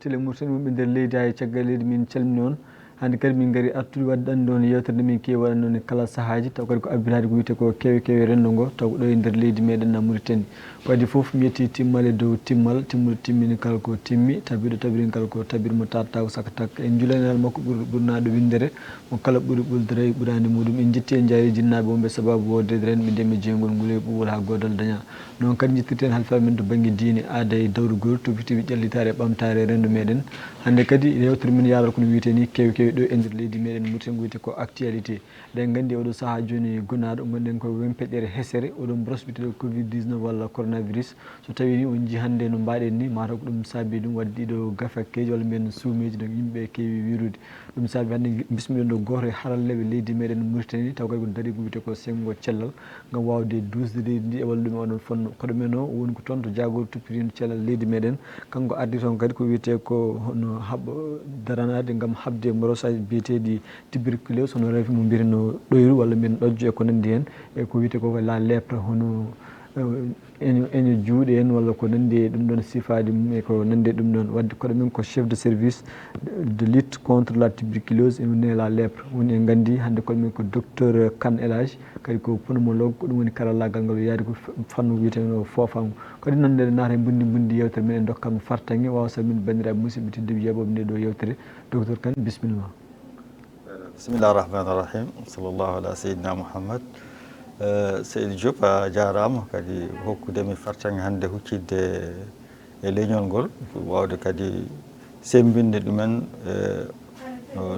télé Mauritanie wonɓe nder leydi ha e caggal leydi min calmini on hande kadi min gari artude wadde andi on yewtere nde min kewi waɗande on e kala saahaji taw kadi ko abbitade ko wiyete ko kewe kewe rendo ngo taw ko ɗo e nder leydi meɗen Mauritanie wadde foof mi yetti timmal e dow timmal timmude timmini kala ko timmi tabiɗo tabirin kala ko tabir mo tarta ko saka takka en julanal makko ɓurnaɗo windere mo kala ɓuuri ɓuldere ɓurani muɗum en jetti en jaari jinnaɓe wonɓe sababu wodede ren ɓe ndemi jeygol ngol e ɓuwol ha godal daña noon kadi jettirten halfaɓe men to banggue diine aada e dawrugol topitiɓe ƴellitare e ɓamtare rendu meɗen hande kadi yewtere men yarata kono wiyete ni kewi kewi ɗo e nder leydi meɗen Mauritanie ko wiyete ko actualité eɗen gandi oɗo saaha joni gonaɗo gonɗen koye wempeɗere hesere oɗon brosbiteɗo covid 19 walla coronavirus so tawi ni on jii hande no mbaɗen ni mataw ko ɗum saabi ɗum waddi ɗo gafakkeji walla mbiyen suumeji no yimɓe kewi wirude ɗum saabi hande bismiɗen ɗo goto e haralleɓe leydi meɗen Mauritanie taw kadi ko daari ko wiyete ko senggo cellal gam wawde dusde leydi ndi e wallude ɗum oɗon fonno koɗo men o woni ko toon to jagol toppitino cellal leydi meɗen kanko ardi toon kadi ko wiyete ko hono haɓɓo daranade gam habde mborosaji biyeteɗi tuberculose hono reefi mo mbirino ɗoyru walla mbiyen ɗojjo e ko nandi hen e ko wiyete ko la lèpre hono eño juuɗe en walla ko nandi e ɗum ɗon sifade mum e ko nandi e ɗum ɗon wadde koɗo men ko chef de service de lutte contre la tuberculose e woni la lèpre woni en gandi hande koɗo men ko docteur Kane Elage kadi ko pneumologue ko ɗum woni karallagal ngal yaadi ko fannu wiyeteno foofango kadi noon nde naata bundi yewtere men en dokkamo fartange wawa salminde bandiraɓe musidɓe tedduɓe yeɓoɓe nde ɗo yewtere docteur Kane bisimilla bisimillahi rahmani rahim sallllahu ala seydina mouhammad Seydou Diop a jarama kadi hokkudemi fartange hande huccide e leñol ngol wawde kadi sembinde ɗumen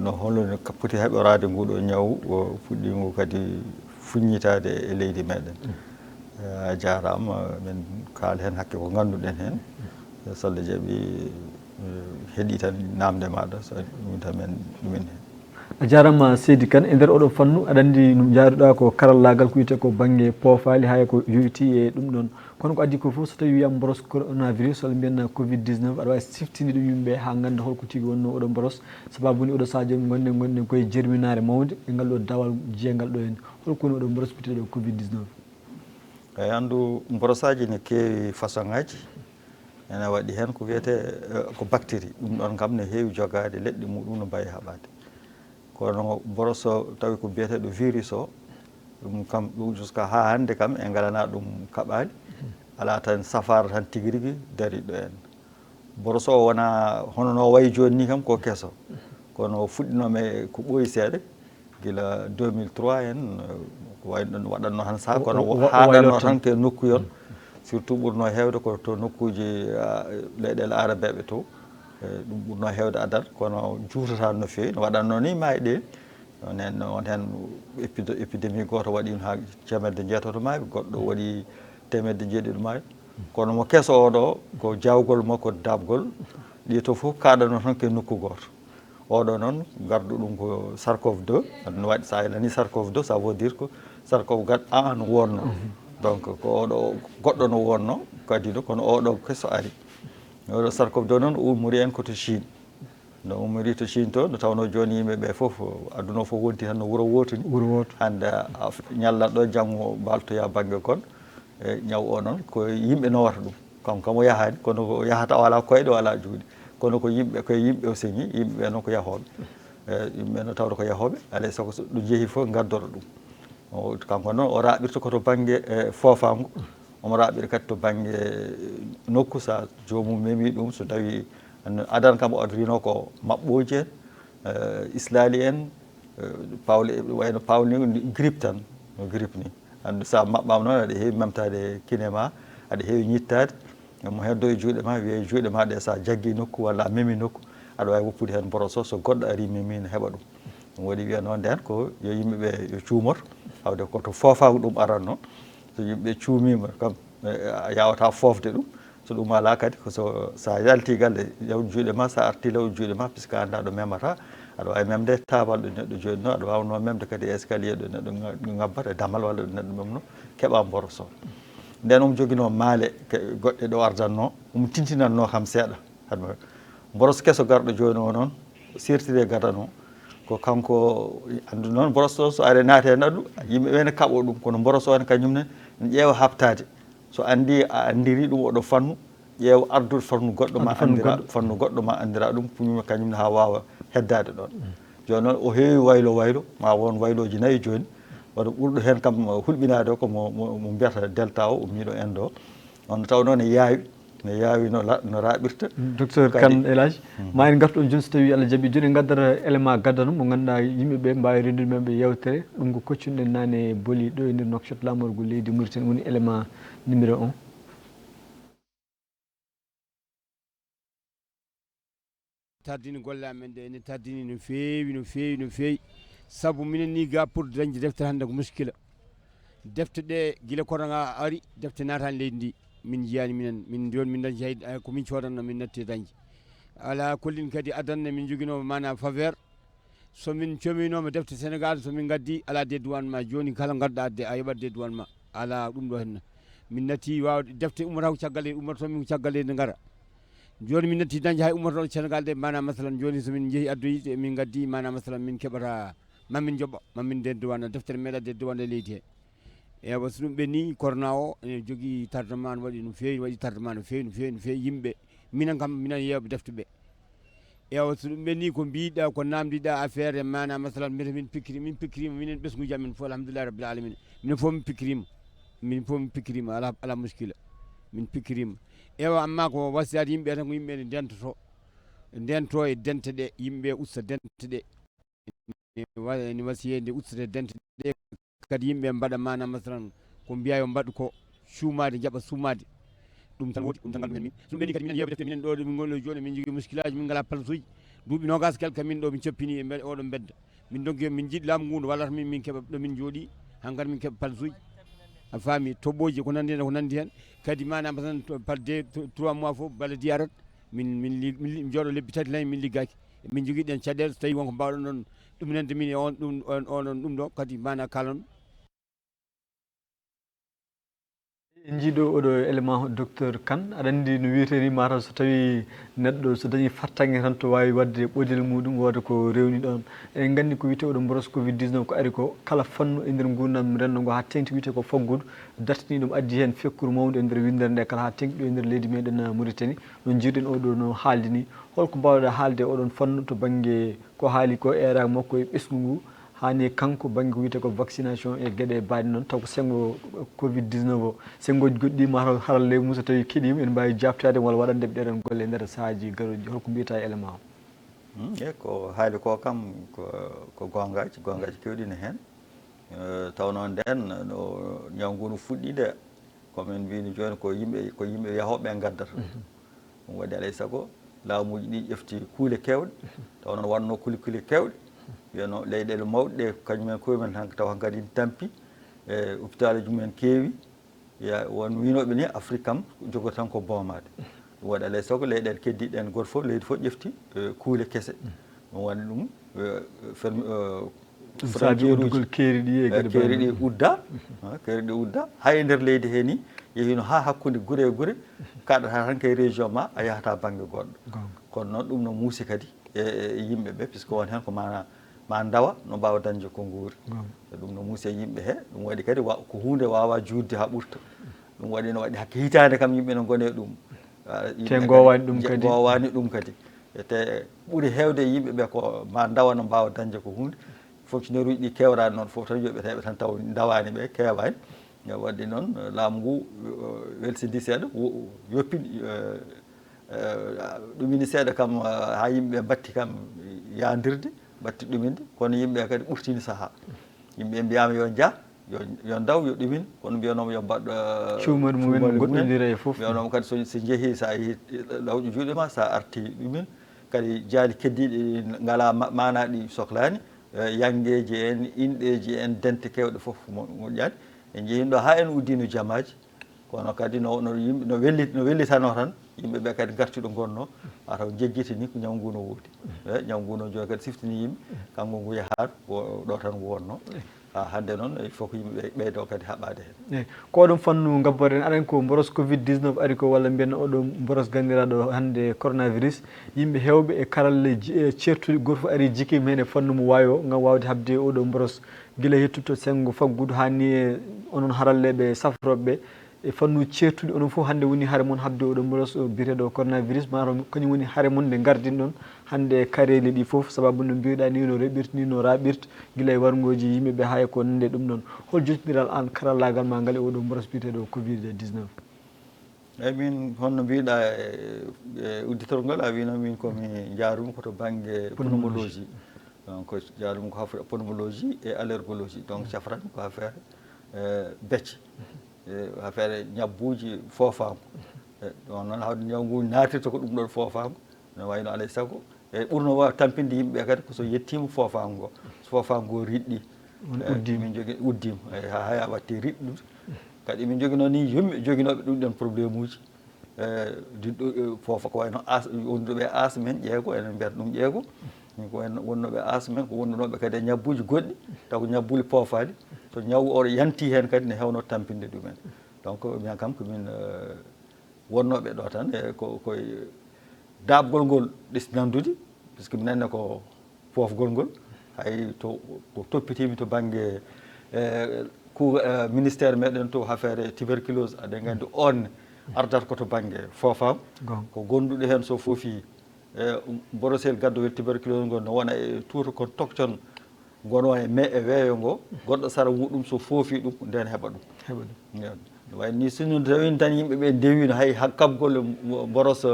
no holno poti heɓorade nguɗo ñaw o fuɗɗimo kadi fuññitade e leydi meɗen a jarama min kaala hen hakke ko ganduɗen hen so Allah jaaɓi heeɗi tan namde maɗa so ɗum tan men ɗumen hen a jarama Seydi Kane e nder oɗo fannu aɗa andi no jaaruɗa ko karallagal ko wiyete ko banggue poofali hay ko yoyti e ɗum ɗon kono ko addi ko foof so tawi wiyama boros coronavirus walla mbiyen covid 19 aɗa wawi siftinde ɗum yimɓeɓe ha ganda holko tigui wonno oɗo boros sababu ni oɗo saaha joni gonɗen koye jerminare mawde e ngal ɗo dawal jeegal ɗo hen holko woni oɗo boros biteɗo covid 19 eyyi andu borosaji ne kewi façon ngaji ene waɗi hen ko wiyete ko bactérie ɗum ɗon kam ne heewi jogade leɗɗe muɗum no mbawi haɓade kono boros o tawi ko biyeteɗo virus o ɗum kam ɗum jusqu'à ha hande kam e galana ɗum kaɓali ala tan safara tan tigui rigui dariɗo en boros o wona hono no wayi joni ni kam ko kesso kono fuɗɗinoma ko ɓooyi seeɗa guila 2003 en ko wayno waɗanno tan sah kono haɗanno tan ke nokkuyon surtout ɓurno hewde ko to nokkuji leyɗele arabeɓe to ɗum ɓurno hewde adat kono juutata no fewi no waɗanno ni mayɗe nen on hen épidémie goto waɗino ha temedde jeetoto maaɓe goɗɗo waɗi temedde jeeɗiɗo maaɓe kono mo kesso oɗo ko jawgol makko dabgol ɗi to foof kaɗano tan ke nokku goto oɗo noon gardu ɗum ko SARS-CoV-2 no waɗi sa nani SARS-CoV-2 ça veut dire que SARS-CoV a no wonno donc ko oɗo goɗɗo no wonno kadi ɗo kono oɗo kesso ari oɗo SARS-CoV-2 noon ummori en koto Chine no ummori to Chine to no tawno joni yimɓeɓe foof aduna foof wonti tan no wuuro woto ni hande ñallatɗo janggo baltoya banggue kon e ñaw o noon ko yimɓe nowata ɗum kam o yahani kono ko yahata o ala koyɗe o ala juuɗe kono ko yimɓe koye yimɓe o señi yimɓeɓe noon ko yahoɓe yimɓe no tawde ko yahoɓe alay saago so ɗum jeehi foof gaddoro ɗum kanko noon o raɓirta koto banggue foofango omo raɓira kadi to banggue nokku sa jomum memi ɗum so tawi adana kam o rino ko mabɓoji en islali en pawle wayno pawle grippe tan no grippe ni andi sa maɓɓama noon aɗa heewi memtade kinéma aɗa heewi ñittade mo heddo e juuɗe ma wiye juuɗe ma ɗe sa jaggui nokku walla a memi nokku aɗa wawi woppude hen boros o so goɗɗo ari memi ne heeɓa ɗum waɗi wiya noon nden ko yo yimɓeɓe yo cuumoto hawde koto foofago ɗum aranno so yimɓe cuumima kam a yawata fofde ɗum so ɗum ala kadi so sa yalti galle yaw juuɗe ma sa arti law juuɗe ma puisque anda ɗo memata aɗa wawi memde tabal ɗo neɗɗo joni noon aɗa wawno memde kadi escalier ɗo neɗɗo ngabbata e damal walla ɗo neɗɗo memno keeɓa boros o nden omo joguino maale goɗɗe ɗo ardanno omo tintinanno kam seeɗa haɗa boros kesso garɗo joni o noon sertide gadano ko kanko andu noon boros o so ari naate hen aɗu yimɓeɓe ne kaɓo ɗum kono boros o ne kañumne ne ƴeewa habtade so andi a andiri ɗum oɗo fannu ƴeew ardude fannu goɗɗo ma andira fannu goɗɗo ma andira ɗum puñuma kañumne ha wawa heddade ɗon joni noon o heewi waylo ma won wayloji 4 joni waɗa ɓurɗo hen kam hulɓinade o ko mo mbiyata delta o miiɗo endo on taw noon ne yaawi no raɓirta docteur Kane Elhadji ma en gartu on joni so tawi Allah jaaɓi joni gaddata élément gaddano mo ganduɗa yimɓeɓe mbawi rendude meɓe yewtere ɗum ko koccuɗen nane booli ɗo e nder Nouakchott lamorgo leydi Mauritanie woni élément numéro 1. tardini golle amen ɗe ene tardini no feewi saabu minen ni ga pour dañde deftere hannde ko muskila defte ɗe guila korona ari defte natani leydi ndi min jiyani min joni min dañi hay ko min codanno min natti dañde ala kollin kadi adanne min joguinomo mana faveur so min cominoma defte Sénégal so min gaddi ala dédouane ma joni kala gadda adde a yoɓat dédouane ma ala ɗum ɗo henna min natti wawde defte ummata ko caggal leydi ummotomi ko caggal leydi gara joni min natti dañde hay ummotoɗo Sénégal de mana masalan joni somin jeehi addoyide min gaddi mana masalan min keɓata mamin jooɓa mamin dédouane deftere meeɗa dédouane e leydi he ewa so ɗum ɓenni corona o ene jogui tardement waɗi no fewi waɗi tardement no fewi yimɓe minen kam minen yewɓe defte ɓe ewa so ɗum ɓenni ko mbiɗa ko namdiɗa affaire e mana masalan mbiyata min pikkirima minen ɓesguji amen fof alhamdulillah rabbil alamina minen fof min pikkirima ala muskila min pikkirima ewa amma ko wasiyade yimɓe tan ko yimɓe ne ndento e dente ɗe yimɓe usta dente ɗe ni wasiyede ustade dente ɗe kadi yimɓe mbaɗa mana masalan ko mbiya yo mbaɗ ko suumade jaɓa suumade ɗum tan woodi ɗum tan gandu hen min ɗum ɓenni kadi minen yewɓe defte minen ɗo min gonno joni min jogui muskilaji min ngala palsuji duuɓi nogas quelque min ɗo min coppini e oɗo bedda min donki min jiiɗi laamu ngu wallata min keeɓa ɗo min jooɗi hankkadi min keeɓa palsuji a faami toɓɓoji ko nandi hen kadi manama tan par 3 mois fof baladi arat min jooɗo lebbi 3 nayi min liggaki min jogui ɗen caɗele so tawi wonko mbawɗon ɗon ɗuminande min e ɗum ɗo kadi mana kalan en jiiɗo oɗo élément docteur Kane aɗa andi no wiyete ni mataw so tawi neɗɗo so dañi fattangue tan to wawi wadde ɓoodel muɗum wooda ko rewni ɗon eɗen gandi ko wiyete oɗo mboros covid 19 ko ari ko kala fannu e nder gurdam renndo ngo ha tengti wiyete ko faggudu dartini ɗum addi hen fekkuru mawdu e nder windere nde kala ha tengti ɗo e nder leydi meɗen Mauritanie no jiiɗen oɗo no haaldi ni holko mbawɗa haalde oɗon fannu to banggue ko haali ko era makko e ɓesgu ngu hani kanko banggue wiyete ko vaccination e gueɗe baɗi noon taw ko sengo covid 19 o sengoji goɗɗi mataw haralle mum so tawi keeɗima en mbawi jabtade walla waɗande ɗeɗon golle e nder sahaji garoji holko mbiyata e élément o e ko haali ko kam ko gongaji kewɗine hen tawno nden no ñawngu no fuɗɗide komin mbino joni ko yimɓe yahoɓe gaddata ɗum waɗi alay saago laamuji ɗi ƴefti kuule kewɗe taw noon wanno kuule kewɗe wiyano leyɗele mawɗe ɗe kañumen koyemen taw hankadi tampi e hôpital uji mumen keewi won winoɓe ni Afrique kam jogota tan ko boomade ɗum waɗi alay saago leyɗele keddiɗe en goto fof leydi fof ƴefti kuule kese ɗum waɗi ɗum frontiére keeri ɗi udda hay e nder leydi he ni yehino ha hakkude guure e guure kaɗata tan kay région ma a yahata banggue goɗɗo kono noon ɗum no muusi kadi e yimɓeɓe puisque won hen ko ma dawa no mbawa dañde ko guuri ɗum no muusi e yimɓe he ɗum waɗi kadi ko hunde wawa judde ha ɓurta ɗum waɗi no waɗi hakke hitande kam yimɓe no gone ɗum te gowani ɗum kadi te ɓuuri hewde yimɓeɓe ko ma dawa no mbawa dañde ko hunde fonctionnaire uji ɗi kewrani noon foof tan yoɓeteɓe tan taw dawani ɓe kewani wadde noon laamu ngu welsidi seeɗa yoppini ɗumini seeɗa kam ha yimɓeɓe batti kam yadirde batti ɗuminde kono yimɓeɓe kadi ɓurtini saaha yimɓeɓe mbiyama yo jaa yo daw yo ɗumin kono mbiyanoma yo mbaɗ cuumon mumen goɗɗodira e foof mbiyanoma kadi so jeehi sa yeehi lawƴo juuɗe ma sa arti ɗumin kadi jaali keddiɗi ngala manaɗi sohlani yangueji en inɗeji en dente kewɗe foof moƴƴani en jeehin ɗo ha en uddino jamaji kono kadi no wellitano tan yimɓeɓe kadi garti ɗo gonno mataw jeggiti ni ko ñawngu no woodi e ñawngu no joni kadi siftini yimɓe kanko ngu yahat ɗo tan ngu wonno hande noon il faut ko yimɓeɓe ɓeydo kadi haɓade hen eyyi ko oɗon fannu gabboɗen aɗen ko mboros covid 19 ari ko walla mbiyen oɗo mboros gandiraɗo hande coronavirus yimɓe hewɓe e karalle certude goto fof ari jikima hen e fannu mo wawi o gam wawde habde oɗo mboros guila hettude to senggo faggudu hanni e onon haralleɓe safroɓeɓe e fannu ceertude onon fof hannde woni hare mon habde oɗo mboros biteɗo coronavirus maro kañum woni hare mon nde gardin ɗon hannde e kareeli ɗi fof sababu no mbiruɗa ni no reɓirta ni no raɓirta guila e wargoji yimɓeɓe hay ko nande ɗum ɗon hol jottodiral an karallagal ma ngal e oɗo mboros biteɗo covid 19 eyyi min honno mbiɗa e udditor ngol a wino min komi jaarumi koto banggue pneumologie donc jaarumi ko hafre pneumologie et allergologie donc cafran ko affaire becce affaire ñabbuji fofama ɗon noon hawde ñawgu natirta ko ɗum ɗon fofama no wayno alay saago e ɓurno wawa tampinde yimɓeɓe kadi ko so yettima fofama ngo so fofama ngo riɗɗi min jogui uddima ha hay a watti riɗɗude kadi min jogui noon ni yimɓe joguinoɓe ɗum ɗon probléme uji dinɗo foofa ko wayno wonduɓe asme en ƴeego enen mbiyata ɗum ƴeego ko wonnoɓe asme en ko wondunoɓe kadi e ñabbuji goɗɗi taw ko ñabbuli poofaɗi so ñaw oɗo yanti hen kadi ne hewno tampinde ɗumen donc mien kam komin wonnoɓe ɗo tan e koye dabgol ngol ɗes nandude puisque mi nanne ko foofgol ngol hay to ko toppitimi to banggue ministére meɗen to affaire tuberculose aɗen gandi onne ardata koto banggue foofam ko gonduɗo hen so foofi borosel gaddowel tuberculose ngo no wona e tuuta kon tokton gono e me e weeyo ngo goɗɗo sara muɗum so foofi ɗum nden heɓa ɗum wayno ni sino tawini tan yimɓeɓe ndewino hay hakkabgol boros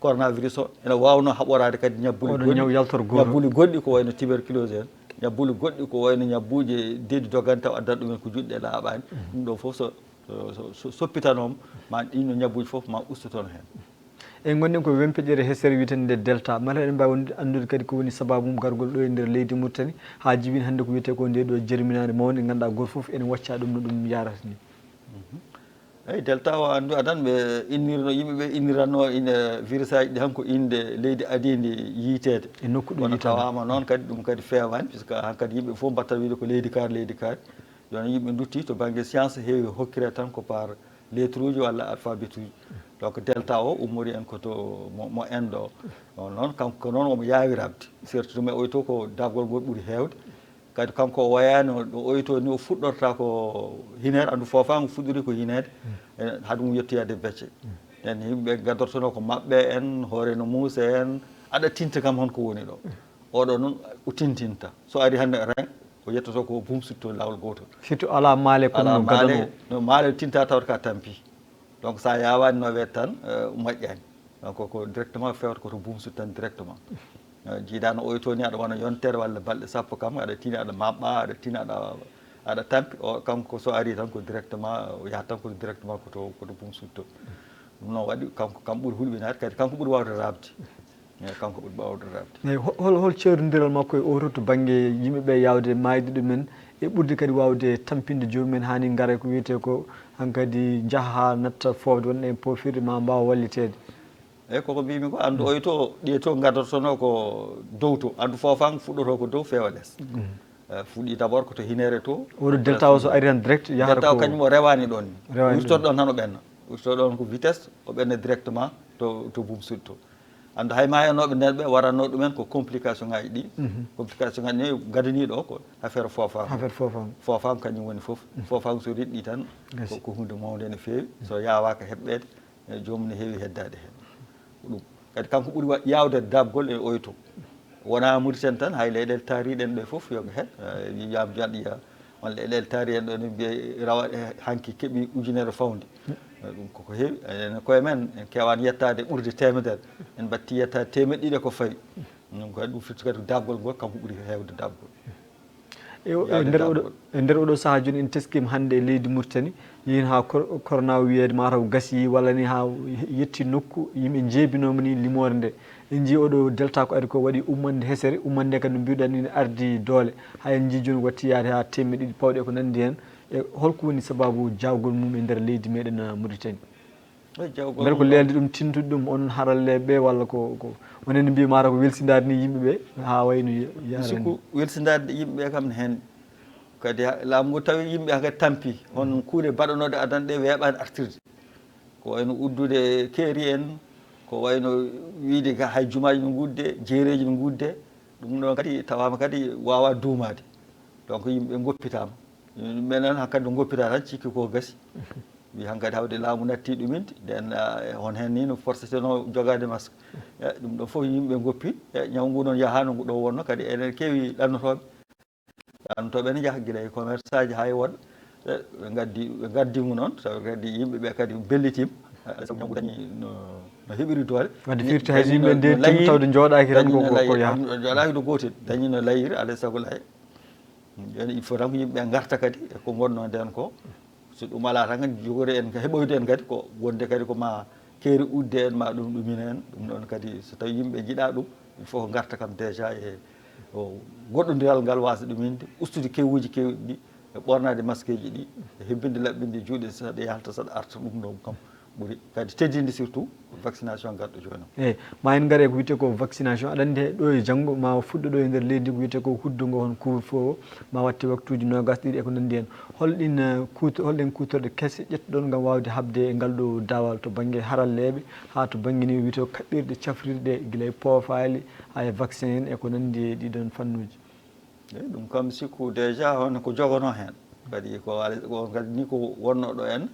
coronavirus o ene wawno haɓorade kadi ñabbuli goɗɗi ko wayno tuberculose en ñabbuli goɗɗi ko wayno ñabbuji dedi dogante taw addata ɗumen ko juɗɗe laaɓani ɗum ɗo foof so soppitanoma ma ɗinno ñabbuji foof ma usta toon hen e gonɗen koye wempeƴere hesere wiyetende delta mala eɗen mbawi andude kadi ko woni sababu mum gargol ɗo e nder leydi Mauritanie ha jibini hannde ko wiyete ko nde ɗo jerminade mawde ganduɗa goto foof ene wacca ɗum no ɗum yarata ni eyyi delta o andu adan ɓe innirno yimɓeɓe inniranno ine virus aji ɗi hanko inde leydi adidi yiitede e nokku ɗo kono tawama noon kadi ɗum kadi fewani puisque hankkadi yimɓe fof mbatta wiide ko leydi kaari joni yimɓe dutti to banggue science heewi hokkire tan ko par lettre uji walla alphabet uji donc delta o ummori en koto mo endo o noon kanko noon omo yawi rabde surtout ɗum e oyto ko dabgol ngol ɓuuri hewde kadi kanko o wayani ɗo oyto ni o fuɗɗorta ko hinere andu fofama fuɗɗori ko hinede haɗum yettoyade becce nden yimɓeɓe gaddortono ko mabɓe en hoore no muusa en aɗa tinta kam honko woni ɗo oɗo noon o tintinta so ari hande reng o yettoto ko bumsutto lawol gotol surtout ala maale kono gadano no maale tinta tawata ka tampi donc sa yawani no wiyete tan moƴƴani donc ko directement fewta koto bumsut tan directement jiiɗano oyto ni aɗa wona yontere walla balɗe sappo kam aɗa tini aɗa mabɓa aɗa tini aɗa tampi o kanko so ari tan ko directement o yahat tan koto directement koto bumsutto ɗum noon waɗi kanko kam ɓuuri hulɓinade kadi kanko ɓuuri wawde rabde kanko ɓuuri wawde rabde eyyi hol ceerodiral makko e oto to banggue yimɓeɓe yawde mayde ɗumen e ɓurde kadi wawde tampinde jomumen hani gaara ko wiyete ko hankkadi jaaha ha natta fofde wonɗe e pofirde ma mbawa wallitede eyyi koko mbimi ko andu oyto ɗi to gaddotono ko dow to andu fofama fuɗɗoto ko dow fewa less fuuɗi d' abord koto hinere to oɗo delta o so ari tan direct yahata delta o kañum o rewani ɗon ni wurtoto ɗon tan o ɓenna wurtoto ɗon ko vitesse o ɓenna directement to bumsuɗi to andu hay ma henoɓe nden ɓe waranno ɗumen ko complication ngaji ɗi complication ngaji ɗi gadaniɗo o ko affaire fofama kañum woni foof fofama so riɗɗi tan ko hunde mawde no fewi so yawaka heɓɓede jomum ne heewi heddade hen ɗum kadi kanko ɓuuri yawde dabgol e oyto wona Mauritanie tan hay leyɗele taariɗen ɗe foof yoga hen yiyama jaɗɗiya on leyɗele taari en ɗo ne mbiye rawa hanki keeɓi ujunere fawde ɗum koko heewi enen koye men en kewani yettade ɓurde temedere en batti yettade temeɗɗe ɗiɗi ko fawi ɗum kadi ɗum firti kadi ko dabgol ngol kanko ɓuuri hewde dabgol e nder oɗo saaha joni en teskima hande e leydi Mauritanie yin ha corona wiyede mataw gasi walla ni ha yetti nokku yimɓe jeebinoma ni limore nde en jii oɗo delta ko ari ko waɗi ummande hesere ummande kadi no mbiɗa ni ne ardi doole ha en jii joni watti yaade ha temedde ɗiɗi pawɗe ko nandi hen e holko woni sababu jawgol mum e nder leydi meɗen Mauritanie beele ko lelde ɗum tintude ɗum on haralleɓe walla ko onen mbi mata ko welsidade ni yimɓeɓe ha wayno yarani welsidade yimɓeɓe kam ne hen kadi laamu ngu tawi yimɓe kadi tampi on kuuɗe baɗanode adana ɗe weeɓani artirde ko wayno uddude keeri en ko wayno wiide hay jumaji no gudde jeereji no gudde ɗum ɗon kadi tawama kadi wawa duumade donc yimɓe goppitama minen hakkadi no goppita tan cikki ko gasi wi hankadi hawde laamu natti ɗuminde nden on hen ni no forceteno jogade masque ɗum ɗon fof yimɓe goppi ñaw ngu noon yahano ngu ɗo wonno kadi enen keewi ɗannotoɓe ne jaaha guila e commerce aji ha e woɗɓe ɓe gaddi ngu noon taw kadi yimɓeɓe kadi bellitima sabu ñaw ngu dañi no heɓiri doole wadde firti hay yimɓe ndetima tawde jooɗaki tan ko yaha jooɗaki ɗo gotel dañi no layiri alay saago laya joni il faut tan ko yimɓeɓe garta kadi ko gonno nden ko so ɗum ala tan kadi jogori en heɓoyde en kadi ko wonde kadi ko ma keeri udde en ma ɗum ɗumina en ɗum ɗon kadi so tawi yimɓe jiiɗa ɗum il faut ko garta kam déjà e goɗɗodiral ngal wasa ɗuminde ustude kewuji kewɗi ɗi e ɓornade masque ji ɗi e hebbinde laɓɓinde juuɗe saɗa yalta saɗa arta ɗum ɗon kam ɓuuri kadi teddinde surtout vaccination garɗo joni eyyi ma en gaare ko wiyete ko vaccination aɗa andi ɗo e janggo ma fuɗɗo ɗo e nder leydi ko wiyete ko huddugo hon couvre-feu ma watte waktuji nogas ɗiɗi eko nandi hen holɗen kutorɗe kesse ƴettuɗon gam wawde habde e ngal ɗo dawal to banggue haralleɓe ha to banggue ni wiyete kaɓɓirɗe cafrirɗe guila e poofali ha e vaccin en eko nandi e ɗiɗon fannuji eyyi ɗum kam sikku déjà on ko jogono hen kadi ko kadi ni ko wonno ɗo en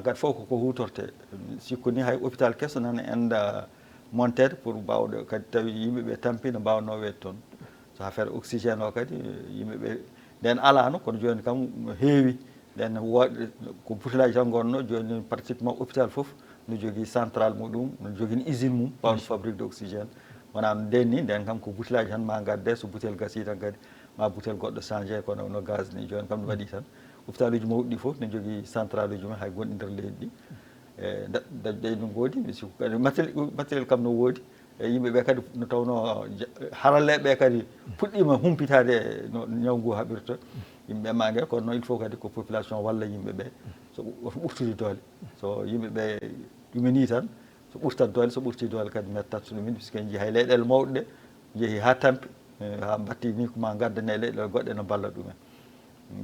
kadi fof koko hutorte sikku ni hay hôpital kesso nana enda montede pour mbawɗo kadi tawi yimɓeɓe tampina mbawno wedde toon so affaire oxygéne o kadi yimɓeɓe nden alano kono joni kam heewi nden woɗɗe ko butilaji tan gonno joni pratiquement hôpital foof no jogui central muɗum no jogui usine mum pawɗo fabrique de oxygéne wona no nden ni nden kam ko butilaji tan ma gadde so butel gasi tan kadi ma butel goɗɗo changé kono no gaz ni joni kam no waɗi tan hôpital uji mawɗi ɗi foof ne jogui central uji mumen hay gonɗi nder leydi ɗi daƴƴe no goodi mi sikku kadi matériel kam no woodi e yimɓeɓe kadi no tawno haralleɓe kadi puɗɗima humpitade no ñaw ngu haɓirta yimɓeɓe mague kono noon il faut kadi ko population walla yimɓeɓe so ɓurtude doole so yimɓeɓe ɗumini tan so ɓurtat doole so ɓurti doole kadi mettat so ɗumin puisque en jii hay leyɗele mawɗe ɗe jeehi ha tampi ha batti ni ko ma gaddane leyɗele goɗɗe no balla ɗumen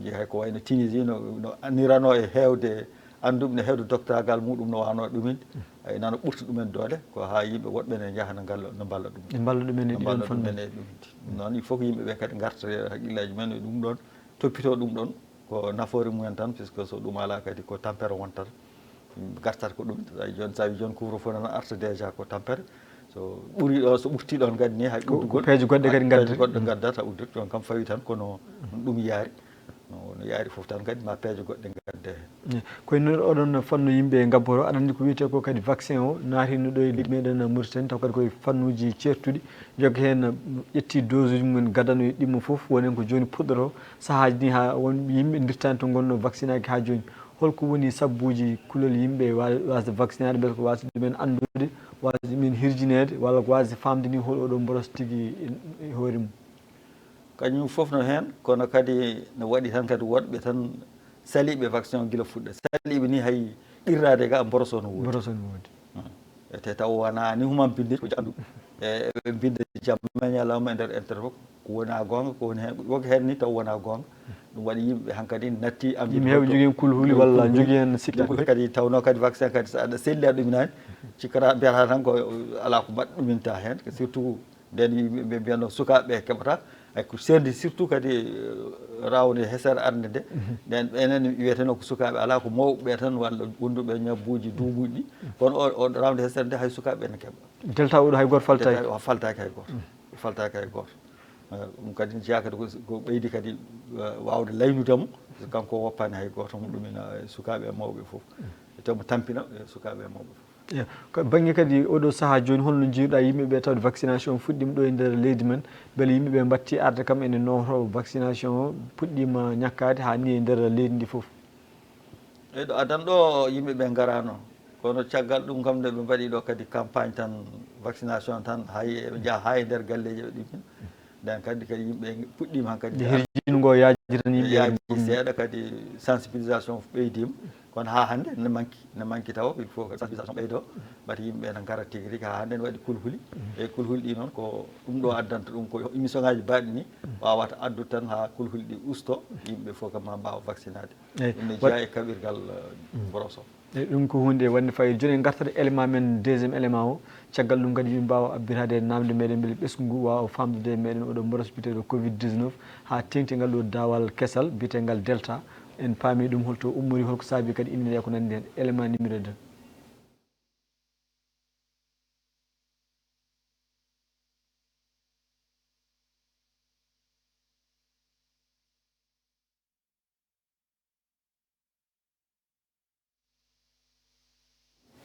jii hay ko wayno Tunisie no annirano e hewde anduɓe ne hewde doctoragal muɗum no wano ɗuminde ay nano ɓurta ɗumen doole ko ha yimɓe woɗɓe ne jaaha no balla ɗum e balla ɗumen e ɗiɗon fannuji ɗum noon il faut que yimɓeɓe kadi garta haqqillaji mumen e ɗum ɗon toppito ɗum ɗon ko nafoore mumen tan puisque so ɗum ala kadi ko tampere wontata gartata ko ɗum joni sa wi joni couvre-feu nana arta déjà ko tampere so ɓuuri ɗo so ɓurti ɗon kadi ni hay uddugol peeje goɗɗe kadi goɗɗo gaddata uddir ɗon kam fawi tan kono ɗum yaari no yaari foof tan kadi ma peeje goɗɗe gadde hen koye nder oɗon fannu yimɓe gabboto aɗa andi ko wiyete ko kadi vaccin o naatino ɗo e leydi meɗen Mauritanie taw kadi koye fannuji certuɗi jogui hen ƴetti dose uji mumen gadano e ɗimmo foof wonen ko joni puɗɗoto sahaji ni ha won yimɓe dirtani to gonno vaccine aji ha joni holko woni sabbuji kulol yimɓe wasde vaccinade beele ko wasde ɗumen andude wasde ɗumen hirjinede walla ko wasde famde ni hol oɗo boros tigui e hoore mum kañum foof no hen kono kadi no waɗi tan kadi woɗɓe tan saliɓe vaccin o guila fuɗɗa saliɓe ni hay ɗirrade ga boroso no woodi te taw wona ni humam binde ko jandu e ɓe binde jamma ñalawma e nder intérêt fof ko wona gonga ko woni hen woki hen ni taw wona gonga ɗum waɗi yimɓe hankadi natti am yimɓe heeɓe jogui hen kulhuli walla jogui hen sikki kadi tawno kadi vaccin kadi so aɗa selli a ɗuminani cikkata mbiyata tan ko ala ko mbaɗ ɗuminta hen surtout nden yimɓeɓe mbiyatno sukaɓeɓe keɓata ay ko serde surtout kadi rawde hesere arde nde nden enen wiyeteno ko sukaɓe ala ko mawɓeɓe tan walla wonduɓe ñabbuji duuɓuji ɗi kono o rawde hesere nde hay sukaɓe ne keeɓa delta oɗo hay goto faltaki faltaki hay goto faltaki hay goto ɗum kadi jeeya kadi ko ɓeydi kadi wawde laynudemo kanko woppani hay goto mo ɗumina sukaɓe e mawɓe foof temo tampina sukaɓe e mawɓe foof ko banggue kadi oɗo saaha joni holno jiiruɗa yimɓeɓe tawde vaccination fuɗɗima ɗo e nder leydi men beele yimɓeɓe batti arde kam ene nowto vaccination o puɗɗima ñakkade ha ni e nder leydi ndi foof eyyi ɗo adan ɗo yimɓeɓe garano kono caggal ɗum kam nde ɓe mbaɗi ɗo kadi campagne tan vaccination tan eɓe jaaha ha e nder galleji ɓe ɗumen nden kadi yimɓe puɗɗima han kadi hirjingo yaaji tan yimɓe yaaji seeɗa kadi sensibilisation ɓeydima kono ha hande ne manqui taw il faut que sensibilisation ɓeydo mbata yimɓe ne gara tigui rigui ha hande ne waɗi kulhuli e kulhuli ɗi noon ko ɗum ɗo addanta ɗum ko émission ngaji baɗi ni wawata addude tan ha kulhuli ɗi usto yimɓe fof kam ma mbawa vaccinade ɗum ne jeeya e kaɓirgal broso eyyi ɗum ko hunde wonde fayida joni en gartat élément men deuxiéme élément o caggal ɗum kadi yimɓe mbawa abbitade namde meɗen beele ɓesgu ngu wawa famdude meɗen oɗo mboros biteɗo covid 19 ha tengti ngal ɗo dawal kessal bitegal delta en paami ɗum holto ummori holko saabi kadi innede ko nandi hen élément numéro 2.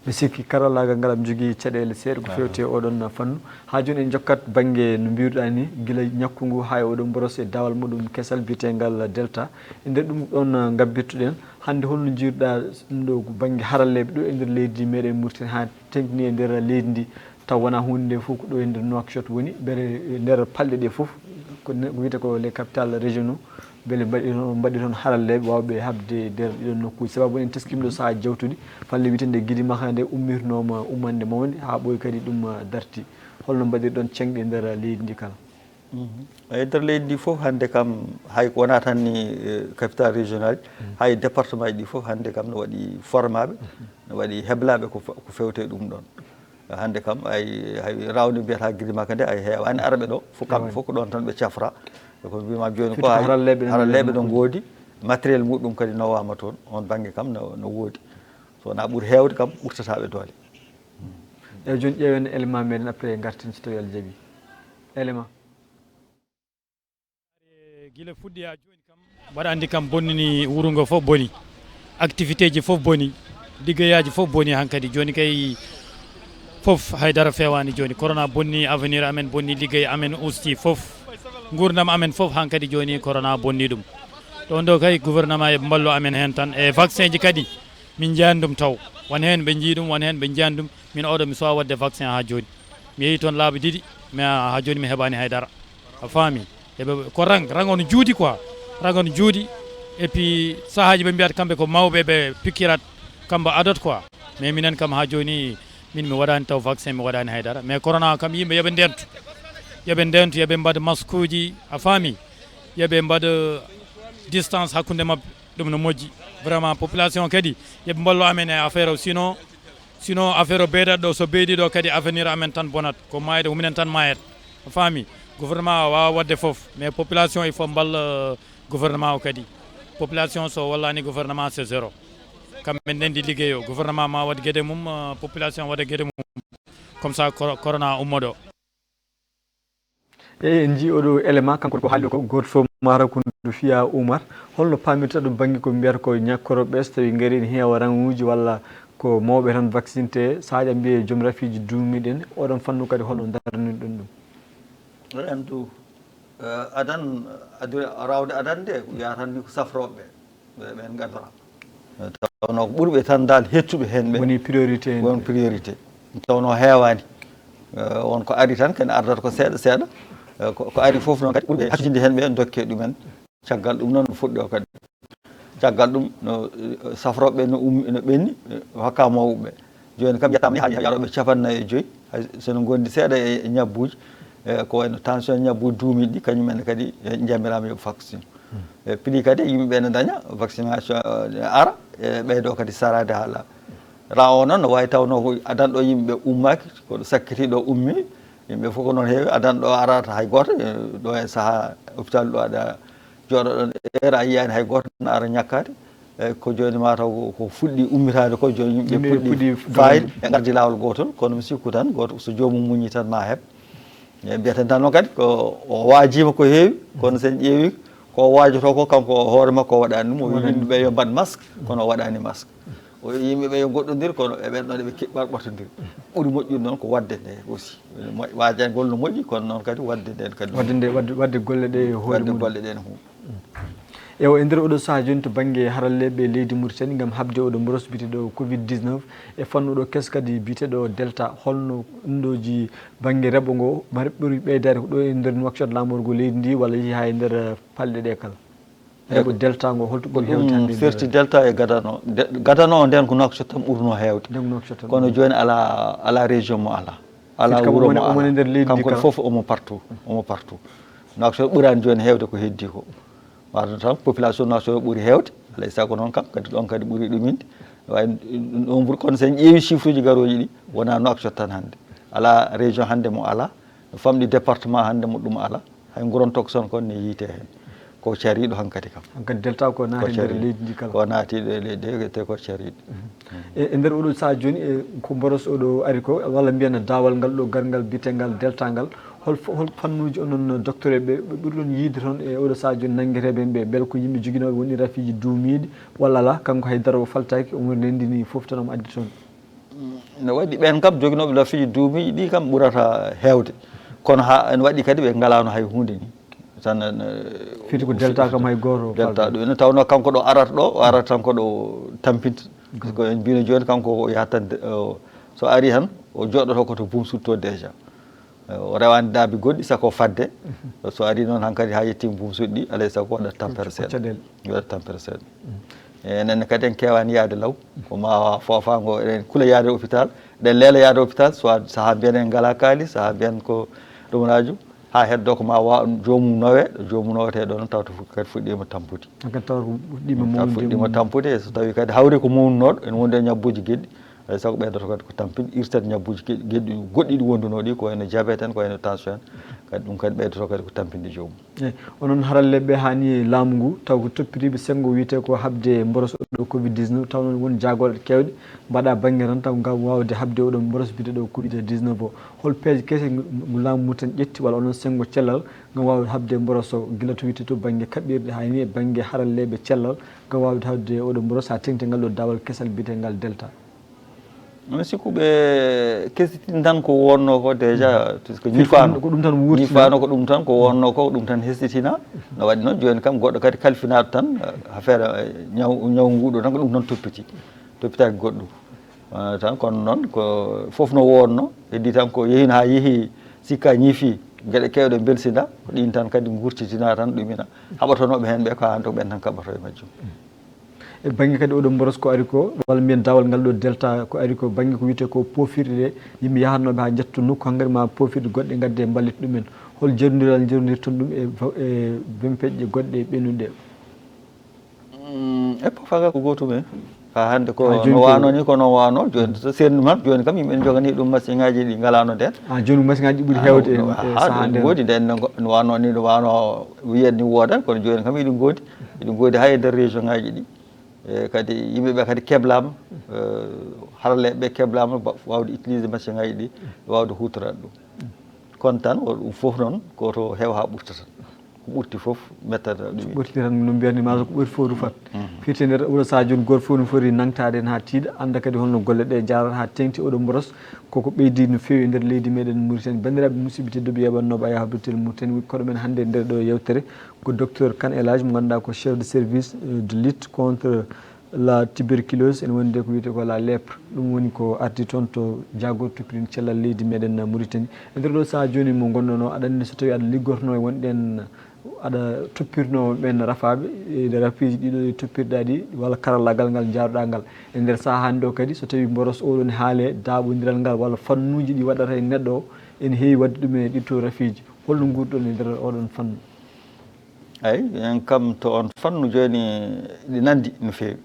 mi sikki karallagal ngal am jogui caɗele seeɗa ko fewte oɗon fannu ha joni en jokkat banggue no mbiruɗa ni guila ñakku ngu ha oɗon boros e dawal muɗum kesal biyetegal delta e nder ɗum ɗon gabbirtuɗen hande holno jiiruɗa ɗum ɗo banggue haralleɓe ɗo e nder leydi meɗen Mauritanie ha tengtini e nder leydi ndi taw wona hunde nde foof ko ɗo e nder Nouakchott woni beele nder palɗe ɗe foof ko wiyete ko les capitales régionaux beele mbaɗi toon haralleɓe wawɓe habde nder ɗiɗon nokkuji sababu en teskima ɗo saaha jawtuɗi falle witende Guidy Maka nde ummirnoma ummande mawde ha ɓooyi kadi ɗum darti holno mbaɗirɗon cengɗe nder leydi ndi kala e nder leydi ndi fof hande kam hay wona tan ni capital régional hay département ji ɗi fof hande kam no waɗi formaɓe no waɗi heblaɓe ko fewte ɗum ɗon hande kam hay rawde mbiyata Guidy Maka nde ay heewani arɓe ɗo fof kamɓe fof ko ɗon tan ɓe cafra ko mbima joni ko haralleɓe ɗo goodi matériel muɗum kadi nawama toon on banggue kam no woodi so wona ɓuuri hewde kam ɓurtataɓe doole eyyi joni ƴeewen élément meɗen après garten so tawi Allah jaaɓi élément guila fuɗɗi ha joni kam mbaɗa andi kam bonnini wuuro ngo foof boni activité ji foof boni liggeyaji foof boni hankkadi joni kay foof haydara fewani joni corona bonni avenir amen bonni liggey amen usti foof gurdam amen foof hankkadi joni corona bonni ɗum ɗon ɗo kay gouvernement eɓe mballo amen hen tan e vaccin ji kadi min jiyani ɗum taw won hen ɓe jii ɗum won hen ɓe jiyani ɗum min oɗo mi sowa wadde vaccin ha joni mi yeehi toon laabi ɗiɗi mais ha joni mi heɓani haydara a faami eɓe ko rang ono juuɗi quoi rang ono juuɗi et puis sahaji ɓe mbiyata kamɓe ko mawɓe ɓe pikkirat kamɓe adot quoi mais minen kam ha joni min mi waɗani taw vaccin mi waɗani haydara mais corona kam yimɓe yooɓe ndentu yooɓe mbaɗa masque uji a faami yooɓe mbaɗa distance hakkude mabɓe ɗum no moƴƴi vraiment population kadi yooɓe mballo amen e affaire o sinon affaire o ɓeydat ɗo so ɓeydi ɗo kadi avenir amen tan bonat ko mayde ko minen tan mayat a faami gouvernement wawa wadde foof mais population il faut mballa gouvernement o kadi population so wallani gouvernement c'est zéro kamɓe ndendi liggey o gouvernement ma waɗa gueɗe mum population waɗa gueɗe mum comme ça corona ummoɗo eyyi en jii oɗo élément kanko ko haalde ko goto fof mara ko ndu fiya Oumar holno pamirta ɗum banggue ko mbiyata ko ñakkoroɓe so tawi gaari ne heewa ranguji walla ko mawɓe tan vaccinté sahaji mbiye joom rafiji duumiɗen oɗon fannu kadi holno daraniɗon ɗum andu adan rawde adan nde wiya tan ni ko safroɓe ɓen gadora tawno ko ɓurɓe tan dal hettuɓe hen ɓe woni priorité won priorité tawno heewani won ko ari tan kene ardata ko seeɗa seeɗa ko ari foof noon kadi ɓurɓe haccinde hen ɓe dokke ɗumen caggal ɗum noon no fuɗɗi o kadi caggal ɗum no safroɓe no ɓenni hokka mawɓe joni kam yettama yaɗoɓe 95 sono gondi seeɗa e ñabbuji ko wayno tension ñabbuji duumiɗi ɗi kañumen kadi jamirama yo vaccine prix kadi yimɓeɓe ne daña vaccination ara ɓeydo kadi sarade haala ra o noon no wawi tawno ko adanɗo yimɓeɓe ummaki koɗo sakkitiɗo ummi yimɓe fof ko noon heewi adanɗo arata hay goto ɗo e saaha hôpital ɗo aɗa jooɗo ɗon heure a yiyani hay goto ne ara ñakkade ko joni mataw ko fuɗɗi ummitade ko joni yimɓe puɗɗi fayde ɓe gardi lawol gotol kono mi sikku tan goto so jomum muñi tan ma heeb mbiyeten tan noon kadi ko o waajima ko heewi kono sen ƴeewi ko waajoto ko kanko hoore makko o waɗani ɗum o wi yimɓeɓe yo mbad masque kono o waɗani masque o yimɓeɓe yo goɗɗodir kono eɓen ɗon eɓe ɓarɓortodiri ɓuuri moƴƴude noon ko wadde nde aussi waajangol no moƴƴi kono noon kadi wadde nden kadi wadde golle ɗe wadde golle ɗe ne huuɓ ewo e nder oɗo saaha joni to banggue haralleɓe leydi Mauritanie gam habde oɗo mboros biteɗo covid 19 e fannuɗo kes kadi biteɗo delta holno ɗumɗoji banggue reɓo ngo ɓuuri ɓeydade ko ɗo e nder Nouakchott lamorgo leydi ndi walla yeehi ha e nder palɗe ɗe kala reɓo delta ngo holto ɓuuri hewde hande firti delta e gadano o nden ko Nouakchott tan ɓurno hewde kono joni ala région mo ala wuuro mo ala kanko foof omo partout Nouakchott ɓuurani joni hewde ko heddi ko wata tan population Nouakchott ɓuuri hewde alay saago noon kam kadi ɗon kadi ɓuuri ɗuminde way ɗon ɓuuri kono sen ƴeewi chiffre uji garoji ɗi wona Nouakchott tan hande ala région hande mo ala no famɗi département hande mo ɗum ala hay Gorontok son kon ne yiite hen ko cariɗo hankadi kam hankadi delta ko naati nder leydi ndi kala ko naatiɗo e leydi te ko cariɗo e nder oɗo saha joni ko mboros oɗo ari ko walla mbiyen dawal ngal ɗo garngal bitengal delta ngal hol fannuji onon docteur ɓe ɓurɗon yiide toon e oɗo saha joni nangueteɓe ɓe beele ko yimɓe joguinoɓe woni rafiji duumiɗi walla ala kanko haydara o faltaki omo rendini foof tan omo addi toon no waɗi ɓen kam joguinoɓe rafiji duumiɗi ɗi kam ɓurata hewde kono ha en waɗi kadi ɓe ngalano hay hunde ni tan fiti ko delta kam hay goto delta ɗo ene tawno kanko ɗo arata ɗo o arata tan ko ɗo tampinta ko en mbino joni kanko o yahat tan so ari tan o joɗoto koto boom sutto déjà o rewani daabi goɗɗi sako fadde so ari noon hankkadi ha yettima boom suɗɗi alay sago waɗat tampere seeɗa waɗat tampere seeɗa enen kadi en kewani yaade law ko ma fofango eɗen kuula yaade hôpital eɗen leela yaade hôpital soit saaha mbiyen en ngala kalis saaha mbiyen ko ɗumnaju ha heddo ko ma wa jomum nowe jomum noweteɗo noon tawta kadi fuɗɗima tampude fuɗɗima tampude so tawi kadi hawri ko mawnunoɗo ene wondi e ñabbuji gueɗɗi ay sago ɓeydoto kadi ko tampinde irtat ñabbuji gueɗɗi goɗɗi ɗi wonduno ɗi ko ene diabète en ko ene tension en kadi ɗum kadi ɓeydoto kadi ko tampinde jomum eyi onon haralleɓe hani laamu ngu taw ko toppitiɓe sengo wiyete ko habde mboros oɗo covid 19 taw noon woni jagolɗe kewɗe mbaɗa banggue tan taw ngam wawde habde oɗon mboros biteɗo covid 19 o hol peeje kese ngu laamu ngu tan ƴetti walla onon sengo cellal ngam wawde habde mboros o guila to wiyete to banggue kaɓɓirɗe hani e banggue haralleɓe cellal ngam wawde habde oɗo mboros ha tengti ngal ɗo dawal kesal bitegal delta mi sikku ɓe kesitin tan ko wonno ko déjà puisque ñifano ko ɗum tan wurti ñifano ko ɗum tan ko wonno ko ɗum tan hesitina no waɗi noon joni kam goɗɗo kadi kalfinaɗo tan affaire ñaw nguɗo tan ko ɗum tan toppitaki goɗɗum tan kono noon ko foof no wonno heddi tan ko yehino ha yeehi sikka ñiifi gueɗe kewɗe belsida ko ɗin tan kadi gurtitina tan ɗumina haɓatonoɓe hen ɓe ko hande ko ɓen tan kaɓato e majjum e banggue kadi oɗo mboros ko ari ko walla mbiyen dawal ngal ɗo delta ko ari ko banggue ko wiyete ko pofirɗe ɗe yimɓe yahatnoɓe ha jetto nokku hankkadi ma pofirɗe goɗɗe gadde ballita ɗumen hol jernodiral jernodirton ɗum e bempeƴƴe goɗɗe ɓennuɗe e pofaga ko gotum en ha hande ko no wano ni ko non wano joni so sendu man joni kam yimɓe jogani ɗum machine ngaji ɗi ngalano nden joni machine ngaji ɗi ɓuuri hewde ha ɗum goodi nden no wano ni no wano wiyen ni woodat kono joni kam iɗum goodi ha e nder région ngaji ɗi kadi yimɓeɓe kadi keblama haralleɓe keblama wawde utilisé machine ngaji ɗi wawde hutorade ɗum kono tan ɗum foof noon koto heewa ha ɓurta tan ko ɓurti foof mettata ɗum ɓurti tan no mbiyatni ma ko ɓuri foof rufat firti nder oɗo saha joni goto foof no foti nangtade hen ha tiiɗa anda kadi holno golle ɗe jarata ha tengti oɗo mboros koko ɓeydi no fewi e nder leydi meɗen Mauritanie bandiraɓe musidɓe tedduɓe yeɓannoɓe aya habdutel Mauritanie koɗo men hannde nder ɗo yewtere ko docteur Kane Elhadji mo ganduɗa ko chef de service de lutte contre la tuberculose ene wonde ko wiyete ko la lèpre ɗum woni ko ardi toon to jagol toppitini cellal leydi meɗen Mauritanie e nder ɗo saha joni mo gonnono aɗa andi so tawi aɗa liggorno e wonɗen aɗa toppirno ɓen rafaɓe e rafiji ɗiɗo toppirɗa ɗi walla karallagal ngal jaruɗa ngal e nder saha hande o kadi so tawi mboros oɗon haale daɓodiral ngal walla fannuji ɗi waɗata e neɗɗo o ene heewi wadde ɗum e ɗiɗto rafiji holno gurɗon e nder oɗon fannu eyyi en kam to on fannu joni ɗi nandi no fewi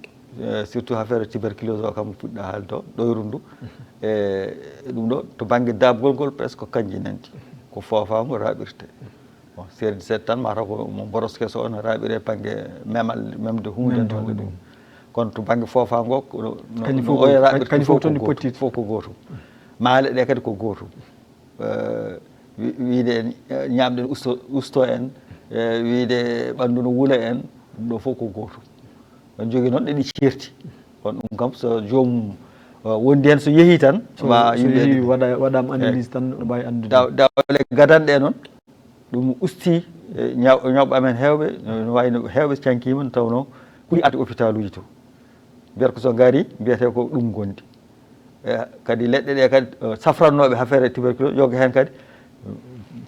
surtout affaire tuberculose o kam puɗɗa haalde o ɗoyru ndu e ɗum ɗo to banggue dabgol ngol presque ko kanji nandi ko fofango raɓirte bon série 17 tan mataw ko mo mboros keso o no raɓire banggue memde hunde en tolle ɗum kono to banggue fofango no oya raɓirte fof ko gotum maale ɗe kadi ko gotum wiide ñamɗen usto en wiide ɓandu no wuula en ɗum ɗo fof ko gotum on jogui noon ɗeɗi certi kono ɗum kam so jomum wondi hen so yeehi tan ma yimɓe waɗama analyse tan no mbawi andude dawle gadanɗe noon ɗum usti ñawɓe amen hewɓe no wayno hewɓe cankima no tawno ɓuuri adde hôpital uji to mbiyata ko so gaari mbiyete ko ɗum gondi kadi leɗɗe ɗe kadi safrannoɓe affaire tuberculose yoga hen kadi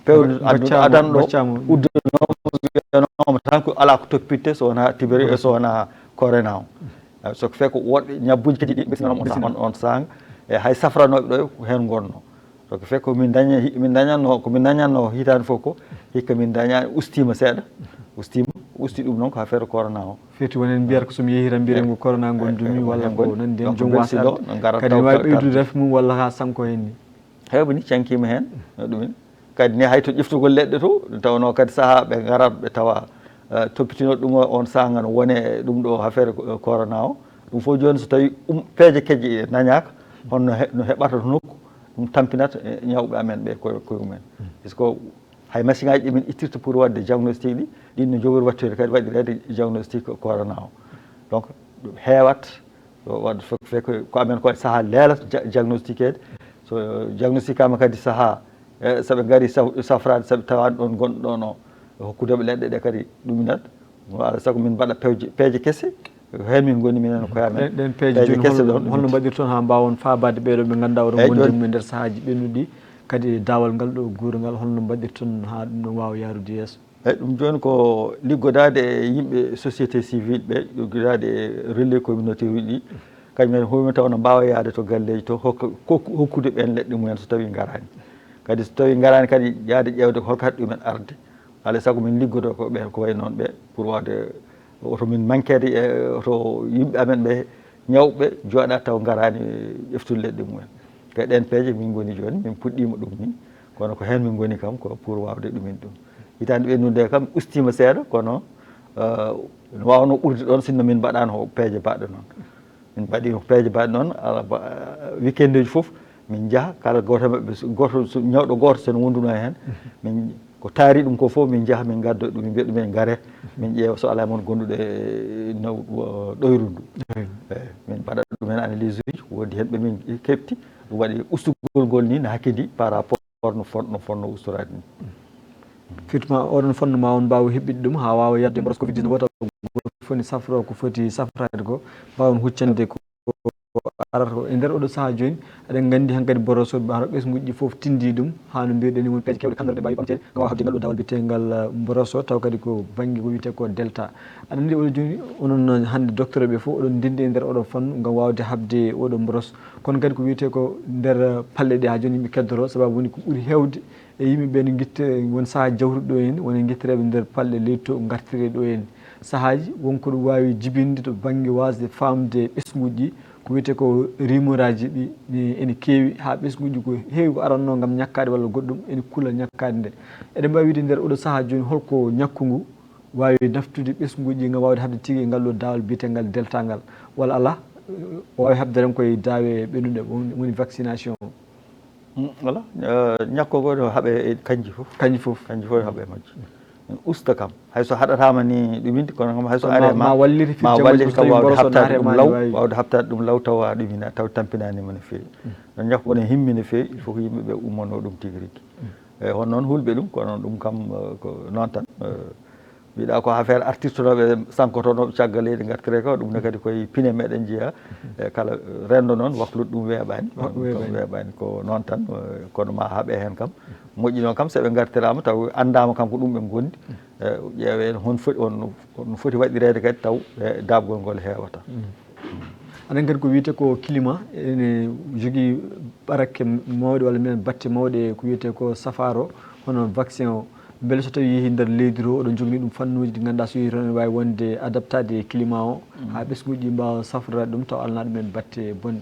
pewde adanɗo uddanoma tan ko ala ko toppitte so wona tuberculose so wona corona o soko fe ko woɗɓe ñabbuji kadi ɗi ɓesnanoma on sanga e hay safranoɓe ɗo ko hen gonno soko fe ko min dañatno hitande fof ko hikka min dañani ustima seeɗa usti ɗum noon ko affaire corona o firti wonen mbiyata ko somi yeehi tan mbiɗen ko corona gondumi walla ko nandi hen joom wasa kadi ne wawi ɓeydude rafi mum walla ha sanko hen ni hewɓe ni cankima hen ɗumen kadi ne hay to ƴeftugol leɗɗe to tawno kadi saaha ɓe garat ɓe tawa toppitino ɗum on sanga no wone ɗum ɗo affaire corona o ɗum fof joni so tawi peeje kejje nañaka honno no heɓata to nokku ɗum tampinata ñawɓe amen ɓe koye mumen par ce que hay machine ngaji ɗi min ittirta pour wadde diagnostic ɗi ɗin no jogori wattude kadi waɗirede diagnostic corona o donc heewat wadde fe ko amen ko saaha leelata diagnostiquede so diagnosticama kadi saaha soɓe gaari safrade soɓe tawani ɗon gonɗo ɗon o hokkudeɓe leɗɗe ɗe kadi ɗuminat alaa sago min mbaɗa peeje kesse hen min goni minen koye amen ɗen peeje kesse ɗon holno mbaɗirton ha mbawon fabade ɓeɗo ɓe ganduɗa oɗon gondi ɗum e nder saahaji ɓennuɗi kadi dawal ngal ɗo guurangal holno mbaɗirton ha ɗum ɗon wawa yarude yeeso eyyi ɗum joni ko liggodade e yimɓe société civile ɓe liggodade e relais communautaire uji ɗi kañumen homi taw no mbawa yaade to galleji to hokkude ɓen leɗɗe mumen so tawi garani kadi so tawi garani kadi yaade ƴewde holko haɗi ɗumen arde alay saago min liggodo ko ɓen ko way noon ɓe pour wawde oto min manquede e to yimɓe amen ɓe ñawɓe jooɗa taw garani ƴeftude leɗɗe mumen kay ɗen peeje min goni joni min puɗɗima ɗum ni kono ko hen min goni kam ko pour wawde ɗumin ɗum hitande ɓennude kam ustima seeɗa kono no wawno ɓurde ɗon sinno min mbaɗano peeje baɗɗe noon min mbaɗi peeje baɗɗe noon weekend uji foof min jaaha kala goto maɓɓe goto ñawɗo goto sen wonduno hen min ko taari ɗum ko fof min jaaha min gaddo ɗum mbiya ɗumen gaare min ƴeewa so ala moon gonduɗo e ɗoyru ndu min mbaɗa ɗumen analyse uji woodi hen ɓe min keɓti ɗum waɗi ustugol ngol ni no hakkidi par rapport no fonno ustorade ni firtuma oɗon fondement on mbawa heɓɓide ɗum ha wawa yadde mbaras covid 19 wata foni safro ko foti safrade ko mbawon huccande ko arata ko e nder oɗo saaha joni eɗen gandi hankkadi borosoɓe haro ɓesguji ɗi foof tindi ɗum ha no mbiruɗen ni won peeje kewɗe kandorde mbawi ɓamtede ko wawa habde ngal ɗo dawal biyetegal boroso taw kadi ko banggue ko wiyete ko delta aɗa andi oɗo joni onon hande docteur ɓe foof oɗon ndindi e nder oɗo fannu gam wawde habde oɗo boros kono kadi ko wiyete ko nder palle ɗe ha joni yimɓe keddoro sababu woni ko ɓuuri hewde e yimɓeɓe ne guitte won saaha jawtuɗo ɗo hen woni guittereɓe nder palle leydi to gartire ɗo hen saahaji wonko ɗum wawi jibinde to banggue wasde famde ɓesguji ɗi ko wiyete ko rumeur aji ɗi ene keewi ha ɓesguji ko heewi ko aranno gam ñakkade walla goɗɗum ene kuula ñakkade nde eɗen mbawi wiide nder oɗo saaha joni holko ñakku ngu wawi naftude ɓesguji ɗi gam wawde habde tigui ngal ɗo dawal biyetegal delta ngal walla ala o wawi habde tan koye daawe ɓennuɗe woni vaccination voilà ñakkogo no haaɓe kanji fof haaɓe majji usta kam hayso haɗatama ni ɗuminde kono kam hayso are ma walliri ma walliri kam wawde habtade ɗum law wawde habtade ɗum law tawa ɗumina taw tampinanima no fewi non ñakko ne himmi no fewi il faut ko yimɓeɓe ummono ɗum tigui rigui eyyi hon noon hulɓe ɗum kono ɗum kam ko noon tan mbiɗa ko affaire artirtonoɓe sankotonoɓe caggal leydi gartire ko ɗum ne kadi koye piine meɗen jeeya e kala rendo noon waklude ɗum weeɓani weeɓani ko noon tan kono ma haaɓe hen kam moƴƴi noon kam seɓe gartirama taw andama kam ko ɗum ɓe gondi ƴeewe hon foti on foti waɗirede kadi taw dabgol ngol hewata aɗen kadi ko wiyete ko climat ene jogui ɓarakke mawɗe walla minen batte mawɗe ko wiyete ko safaro hono vaccin o beele so tawi yeehi nder leydi to oɗon jogani ɗum fannuji ɗi ganduɗa so yeehi toon ne wawi wonde adaptade climat o ha ɓesguji mbawa safrade ɗum taw alana ɗumen batte bonɗe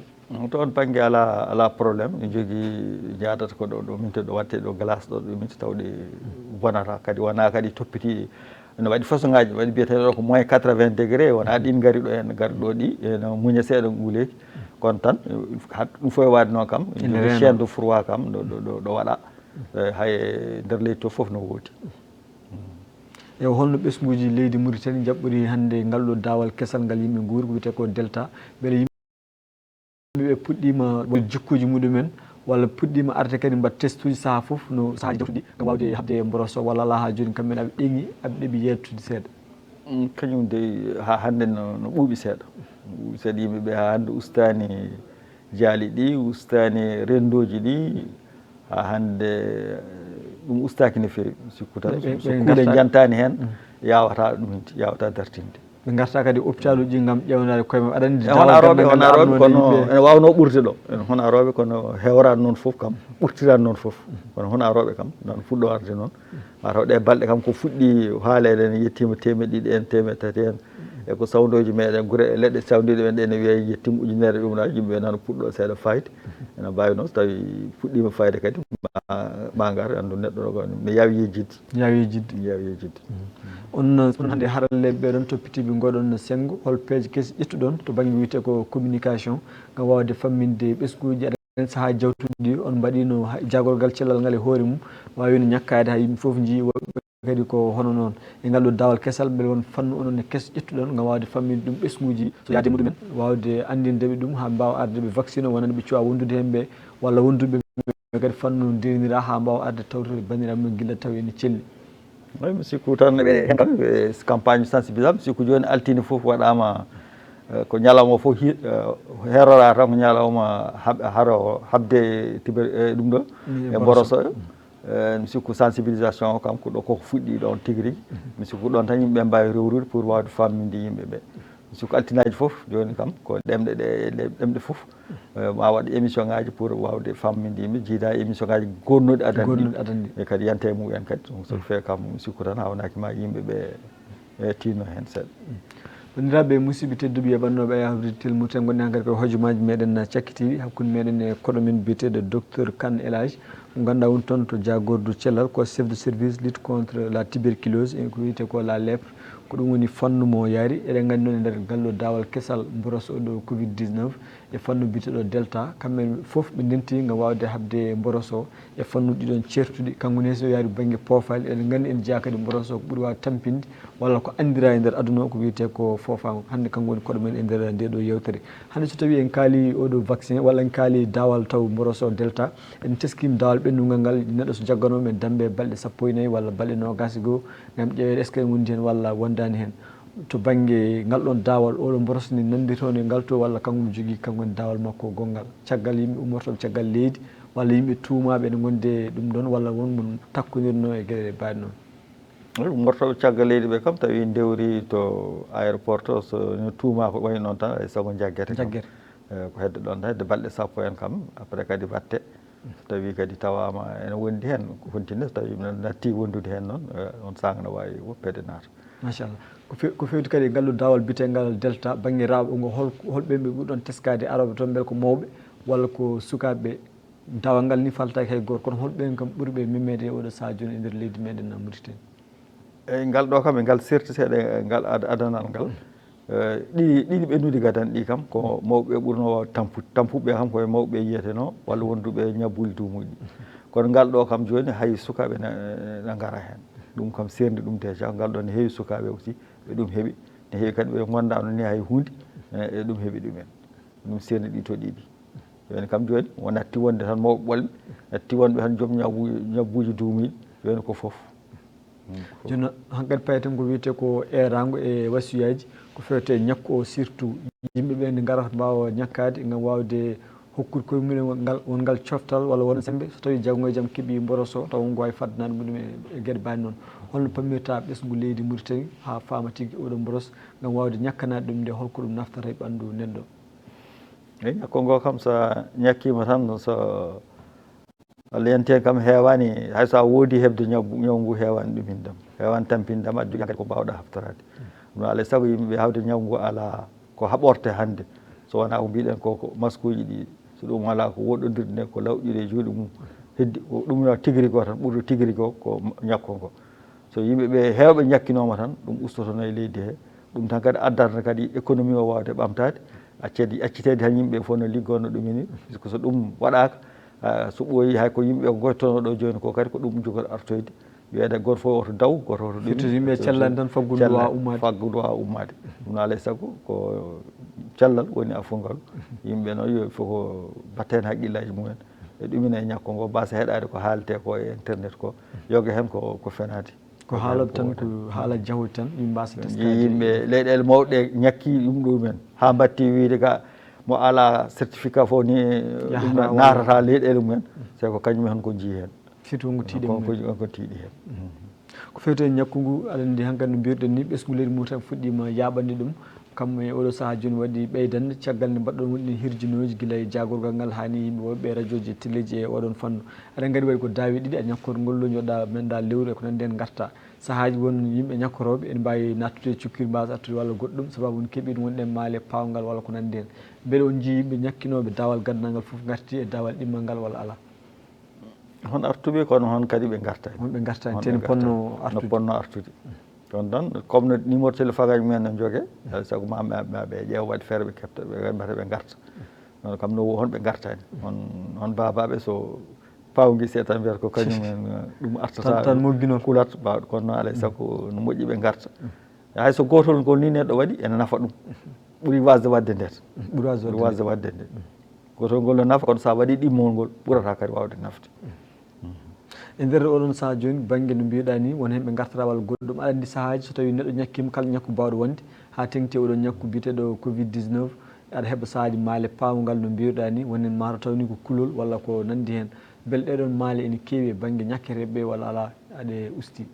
toon banggue ala probléme ne jogui jadata ko ɗo min ɗo watte ɗo glace ɗo ɗumin tawɗe bonata kadi wona kadi toppitiɗe ne waɗi façon ngaji waɗi biyeteɗo ko moins 80 degré wona ɗin gari ɗo en gari ɗo ɗi eno muña seeɗa nguuleki kono tan ɗum fof e wadno kam chaine de froid kam ɗo waɗa hay nder leydi to foof no woodi e holno ɓesguji leydi Mauritanie jaɓɓori hande ngal ɗo dawal kesal ngal yimɓe guuri ko wiyete ko delta beele yimɓeɓe puɗɗima jikkuji muɗumen walla puɗɗima arde kadi mbat test uji saaha foof no saahaji jawtuɗi gam wawde habde boroso walla ala ha joni kamɓene aɓe ɗeeŋi aɓe ɗeeɓi yettude seeɗa kañum de ha hande no ɓuuɓi seeɗa yimɓeɓe ha hande ustani jaali ɗi ustani rendoji ɗi ha hande ɗum ustaki no fewi sikku tan so kuuɗe jantani hen yawata ɗuminde yawata dartinde ɓe garta kadi hôpital uji gam ƴewnade koye maɓe aɗa andi hono aroɓe kono ene wawno ɓurde ɗo hono aroɓe kono hewrani noon foof kam ɓurtirani noon foof kono hono aroɓe kam noon fuɗɗo arde noon mataw ɗe balɗe kam ko fuɗɗi haalede ne yettima temeɗe ɗiɗi en temeɗe tati en e ko sawdoji meɗen gure e leɗɗe sawdiɗe men ɗe ne wiye yettim ujunere ɗumnaji yimɓe nan puɗɗo seeɗa fayde ene mbawi noon so tawi fuɗɗima fayde kadi ma gar andu neɗɗo ɗo mi yawi yejidde on hande haralleɓe ɗon toppitiɓe goɗon sengo hol peeje kesi ƴettuɗon to banggue wiyete ko communication gam wawde famminde ɓesguji aɗa saaha jawtuɗi on mbaɗino jagorgal cellal ngal e hoore mum wawi no ñakkade ha yimɓe foof jii kadi ko hono noon e ngal ɗo dawal kesal beele won fannu onon e kes ƴettuɗon gam wawde famminde ɗum ɓesguji so yaade muɗumen wawde andindeɓe ɗum ha mbawa arde ɓe vaccine o wonande ɓe cuwa wondude henɓe walla wonduɓe kadi fannu ndenira ha mbawa arde tawtude bandiraɓe mumen guila tawi ene celli mi sikku tan hen kam campagne sensibilisation mi sikku joni altini foof waɗama ko ñalawma fof herora tan ko ñalawma habde ɗum ɗo e Mboroso mi sikku sensibilisation o kam ko ɗo koko fuɗɗi ɗon tigui rigui mi sikku ɗon tan yimɓeɓe mbawi rewrude pour wawde famminde yimɓeɓe mi sikku altinaji foof joni kam ko ɗemɗe ɗemɗe foof ma waɗ émission ngaji pour wawde famminde yimɓe jiida émission ngaji gonnuɗe adandi e kadi yante mumen kadi so fe kam mi sikku tan hawnaki ma yimɓeɓe e tinno hen seeɗa bandiraɓe musidɓe tedduɓe yaɓannoɓe yahrude telmuten gonɗi hankkadi koye hojomaji meɗen cakkitiɗi hakkude meɗen e koɗo men biyeteɗo docteur Kane Elhadji mo ganduɗa woni toon to jagordu cellal ko chef de service lutte contre la tuberculose e ko wiyete ko la lèpre ko ɗum woni fannu mo yaari eɗen gandi noon e nder ngal ɗo dawal kesal Mboroso ɗo covid 19 e fannu biyeteɗo delta kamɓe foof ɓe ndenti gam wawde habde Mboroso e fannuji ɗon certuɗi kanko ne so yaari banggue poofali eɗen gandi en jeeya kadi Mboroso ko ɓuuri wawde tampinde walla ko andira e nder aduna o ko wiyete ko foofago hande kanko woni koɗo men e nder nde ɗo yewtere hande so tawi en kaali oɗo vaccin walla en kaali dawal taw Mboroso delta en teskima dawal ɓennugal ngal neɗɗo so jagganoɓe dambe balɗe 14 walla balɗe 21 gam ƴeewede est ce que en wondi hen walla wondani hen to banggue ngal ɗon dawal oɗo Mboroso ni nandirtono e ngal to walla kanko jogui kanko woni dawal makko gongal caggal yimɓe ummortoɓe caggal leydi walla yimɓe tuumaɓe ene gonde ɗum ɗon walla wonmo takkodirno e gueɗe mbaɗe noon ummortoɓe caggal leydi ɓe kam tawi dewri to aéroport to so tuuma ko wayi noon tan saago jagguete ko hedde ɗon tan hedde balɗe 10 en kam après kadi watte so tawi kadi tawama ene wondi hen continue so tawi natti wondude hen noon on saaga ne wawi woppede naata machallah ko fewti kadi ngal ɗo dawal bitegal delta banggue rawɓe ngo holɓe ɓe ɓurɗon teskade aroɓe toon beele ko mawɓe walla ko sukaɓeɓe dawal ngal ni faltaki hay goto kono holɓen kam ɓuuriɓe memmede oɗo saaha joni e nder leydi meɗen Mauritanie eyyi ngal ɗo kam e ngal certiteɗe ngal adanal ngal ɗiɗi ɓennude gadan ɗi kam ko mawɓe ɓurno wawde tampuɓe kam koye mawɓe yiyeteno walla wonduɓe ñabbuji dumuji kono ngal ɗo kam joni hay sukaɓe ne gara hen ɗum kam serdi ɗum déjà ngal ɗo ne heewi sukaɓe aussi ɓe ɗum heeɓi ne heewi kadi ɓe gondano ni hay hunde e ɗum heeɓi ɗumen ɗum serdi ɗi to ɗiɗi joni kam joni wonatti wonde tan mawɓe ɓolɓe atti wonɓe tan joom ñabbuji dumuji joni ko foof joni hankkadi payaten ko wiyete ko erago e wasiyaji ko fewte ñakku o surtout yimɓeɓe nde garata mbawa ñakkade gam wawde hokkude koye mumen won ngal coftal walla won sembe so tawi jaggo e jaam keeɓi Mboroso taw wonko wawi faddanade muɗum e gueɗe mbaɗe noon holno pammirta ɓesgu leydi Mauritanie ha fama tigui oɗo Mboroso gam wawde ñakkanade ɗum nde holko ɗum naftata e ɓandu neɗɗo eyyi ñakko ngo kam so ñakkima tan so Allah yanti kam heewani hay so a woodi hebde ñaw ngu heewani ɗum hindam heewani tampindema aɗa jogui ko mbawɗa haftorade ɗum alay saago yimɓeɓe hawde ñaw ngu ala ko haɓorte hande so wona ko mbiɗen ko masque uji ɗi so ɗum ala ko woɗɗodirde nde ko lawƴiri e juuɗe mum heddi ɗum tigui riggo tan ɓurɗo tigui riggo ko ñakko ngo so yimɓeɓe hewɓe ñakkinoma tan ɗum ustotono e leydi he ɗum tan kadi addata kadi économie o wawde ɓamtade accitede tan yimɓe fof no liggonno ɗumini puisque so ɗum waɗaka so ɓooyi hay ko yimɓe goytono ɗo joni ko kadi ko ɗum jogori artoyde wiyede goto fof oto daw goto oto ɗum yimɓe cellani tan faggudu wawa ummade ɗum alay saago ko cellal woni afungal yimɓe noon yo fof ko batta hen haqqillaji mumen e ɗumina e ñakko ngo mbasa heeɗade ko haalte ko e internet ko yoga hen ko fenade ko haalaɓe tan ko haala jawdi tan yimɓe mbasa teskade yimɓe leyɗele mawɗe ñakki ɗum ɗumen ha batti wiide ga mo ala certificat fof ni ɗum natata leyɗele mumen c'est ko kañum hen ko jii hen surtout ngo tiiɗe ko tiiɗi hen ko fewte ñakku ngu aɗa andi hankkadi no mbirɗen ni ɓesgu leydi Mauritanie fuɗɗima yaɓande ɗum kam e oɗo saaha joni waɗi ɓeydande caggal nde mbaɗɗon woni hirjinoji guila e jagorgal ngal hani yimɓe wonɓe radio ji e téléji e oɗon fannu aɗa gandi waɗi ko daawi ɗiɗi a ñakkor ngollo joɗa menɗa lewru e ko nandi hen garta saahaji won yimɓe ñakkoroɓe ene mbawi nattude e cukkir mbasa attude walla goɗɗum sababu ne keeɓi ɗum wonɗen maale pawngal walla ko nandi hen beele on jii yimɓe ñakkinoɓe dawal gandangal ngal foof garti e dawal ɗimmal ngal walla ala hon artuɓe kono hon kadi ɓe garta wonɓe garta hen ten ponno artude no ponno artude ɗon ɗon comme no numéro téléphone aji mumen no joogue hay sago maɓe ƴeewa waɗi feere ɓe kefta ɓe mbiyata ɓe garta non kam no honɓe gartani on babaɓe so pawgui se tan mbiyata ko kañumen ɗum artata tan mogguino kulat mbawɗo kono noon alay saago no moƴƴi ɓe garta hay so gotol ngol ni neɗɗo waɗi ene nafa ɗum ɓuuri wasde wadde ndet ɓuuri wasde wadde nde gotol ngol no nafa kono sa waɗi ɗimmol ngol ɓurata kadi wawde nafde e nder oɗon saaha joni banggue no mbiɗa ni won hen ɓe gartata walla goɗɗum aɗa andi saahaji so tawi neɗɗo ñakkima kala ñakku bawɗo wonde ha tengti oɗon ñakku biteɗo covid 19 aɗa heeɓa saahaji maale pawngal no mbiruɗa ni wonen mataw tawni ko kulol walla ko nandi hen beele ɗeɗon maale ene keewi e banggue ñakketeɓe walla ala aɗa usti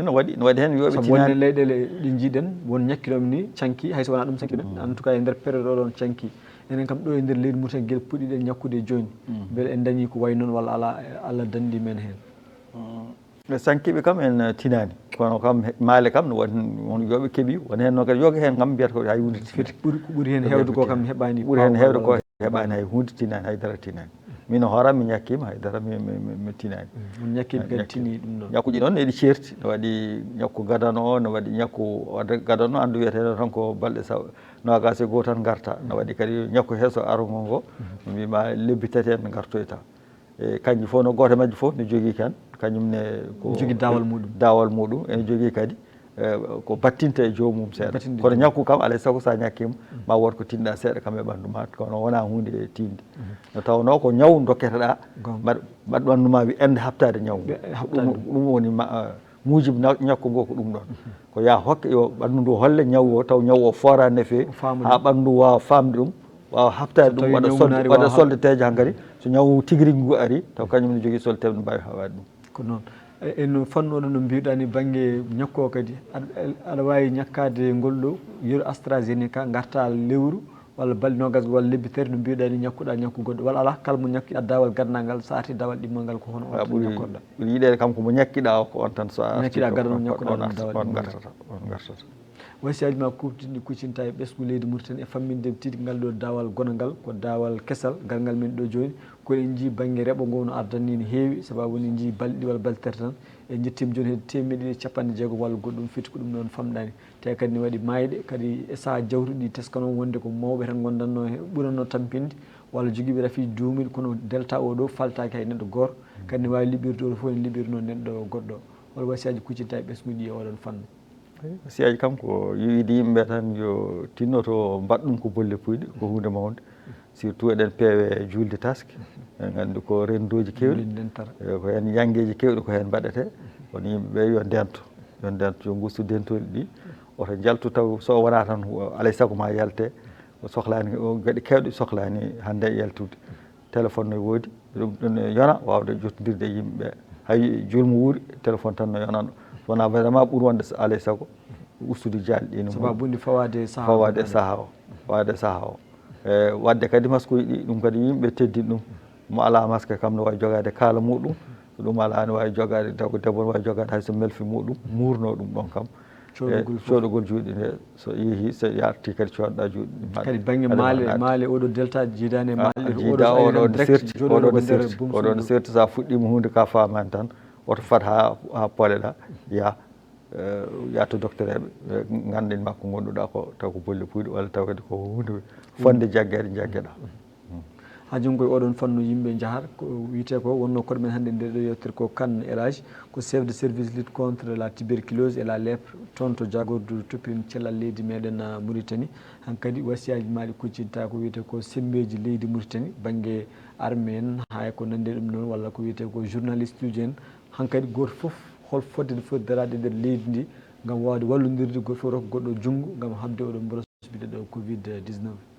no waɗi hen yoɓe sabu wonde leyɗele ɗe jiiɗen won ñakkinoɓe ni canki hayso wona ɗum cankiɓe en tout cas e nder période oɗon canki enen kam ɗo e nder leydi Mauritanie guel puɗɗiɗen ñakkude e joni beele en dañi ko way noon walla ala Allah dandi men hen ɓe sankiɓe kam en tinani kono kam maale kam no won yoɓe keeɓi won hen noon kadi yoga hen kam mbiyata ko hay hunde ko ɓuuri hen hewde ko kam heɓani ɓuuri hen hewde ko heɓani hay hunde tinani haydara tinani min hooram mi ñakkima haydara mi tinani on ñakkiɓe kadi tini ɗum ɗon ñakkuji noon eɗi certi ne waɗi ñakku gadano o ne waɗi ñakku gadano andu wiyete tan ko balɗe nogas e goho tan garta ne waɗi kadi ñakku heeso arogol ngo mbima lebbi tati en gartoyta e kanƴi fof no goto majji fof ne jogui kan kañumne ko jogui dawal muɗum ene jogui kadi ko battinta e jomum seeɗa kono ñakku kam alay saago sa ñakkima ma wot ko tinɗa seeɗa kam e ɓandu ma kono wona hunde tinde no tawno ko ñaw dokketeɗa mbaɗ ɓandu ma wi ende habtade ñaw ɗum woni mujibu ñakku ngo ko ɗum ɗon ko ya hokke yo ɓandu ndu holle ñaw o taw ñaw o forani no fewi ha ɓandu wawa famde ɗum wawa habtade ɗum waɗa soldeteje hankkadi so ñaw tigui ngu ari taw kañum ne jogui soldeteɓe no mbawi hawade ɗum ko noon eno fannoɗo no mbiruɗa ni banggue ñakko kadi aɗa wawi ñakkade ngolɗo yeru AstraZeneca garta lewru walla balɗe nogas walla lebbi tati no mbiruɗa ni ñakkuɗa ñakku goɗɗo walla ala kala mo ñakkiɗa dawal gandangal sa arti dawal ɗimmal ngal ko hono on tan ñakkoɗa ɓuuri yiɗede kam komo ñakkiɗa o ko on tan so ñakkiɗa gadano ñakkuɗa on dawal gartata wasiyaji ma kuɓtiɗi kuccinta e ɓesgu leydi Mauritanie e famminde tigi ngal ɗo dawal gonangal ko dawal kesal galngal men ɗo joni koɗen jii banggue reɓo ngo no ardani no heewi sababu ne jii balɗe walla balɗe tati tan e jettima joni hedde temedde ɗiɗi capanɗe jeegom walla goɗɗum fitti ko ɗum ɗon famɗani te kadi ne waɗi mayɗe kadi e saaha jawtuɗi teskano wonde ko mawɓe tan gondanno ɓuranno tampinde walla joguiɓe rafi duumil kono delta o ɗo faltaki hay neɗɗo goto kadi ne wawi liɓirde oɗo foof ne liɓirno neɗɗo goɗɗo wala wasiyaji kuccinta e ɓesguɗi e oɗon fannu wasiyaji kam ko yiide yimɓeɓe tan yo tinnoto mbaɗɗum ko bolle puyɗe ko hunde mawde surtout eɗen peewe julde taske en gandi ko rendoji kewɗi ko hen janggueji kewɗi ko hen mbaɗete kono yimɓeɓe yo ndento yo gusto dentoli ɗi oto jaltu taw so wona tan alay saago ma yalte sohlani gueɗe kewɗe sohlani hande yaltude téléphone no woodi ɗum yona wawde jottodirde e yimɓeɓe hay julmo wuuri téléphone tan no yonano wona vraiment ɓuuri wonde alay saago ustude jaali ɗi sababude fawade saaha o e wadde kadi masque uji ɗi ɗum kadi yimɓe teddin ɗum mo ala masque kam ne wawi jogade kaala muɗum so ɗum ala ne wawi jogade taw ko debbo ne wawi jogade hayso melfi muɗum murno ɗum ɗon kam coɗogol juuɗe nde so yeehi so yarti kadi coɗɗa juuɗe ɗi kadi banggue maale oɗo delta jiidani maale jiida oɗo ne serti sa fuɗɗima hunde ka famani tan oto fat ha pooleɗa ya to docteur eɓe ganden makko gonɗuɗa ko taw ko bolle puyɗe walla taw kadi ko hunde fonde jagguede jaggueɗa ha joni koye oɗon fannu yimɓe jahata ko wiyete ko wonno koɗo men hannde nde ɗo yewtere ko Kane Elage ko chef de service lutte contre la tuberculose et la lèpre toon to jagordu toppini cellal leydi meɗen Mauritanie hankkadi wasiyaji maɗi kuccinta ko wiyete ko sembeji leydi Mauritanie banggue armée en hay ko nandi ɗum noon walla ko wiyete ko journaliste uji en hankkadi goto foof hol fodde no foti darade nder leydi ndi gam wawde wallodirde goto foof rokko goɗɗo junggo gam habde oɗon mbrosbide ɗo covid 19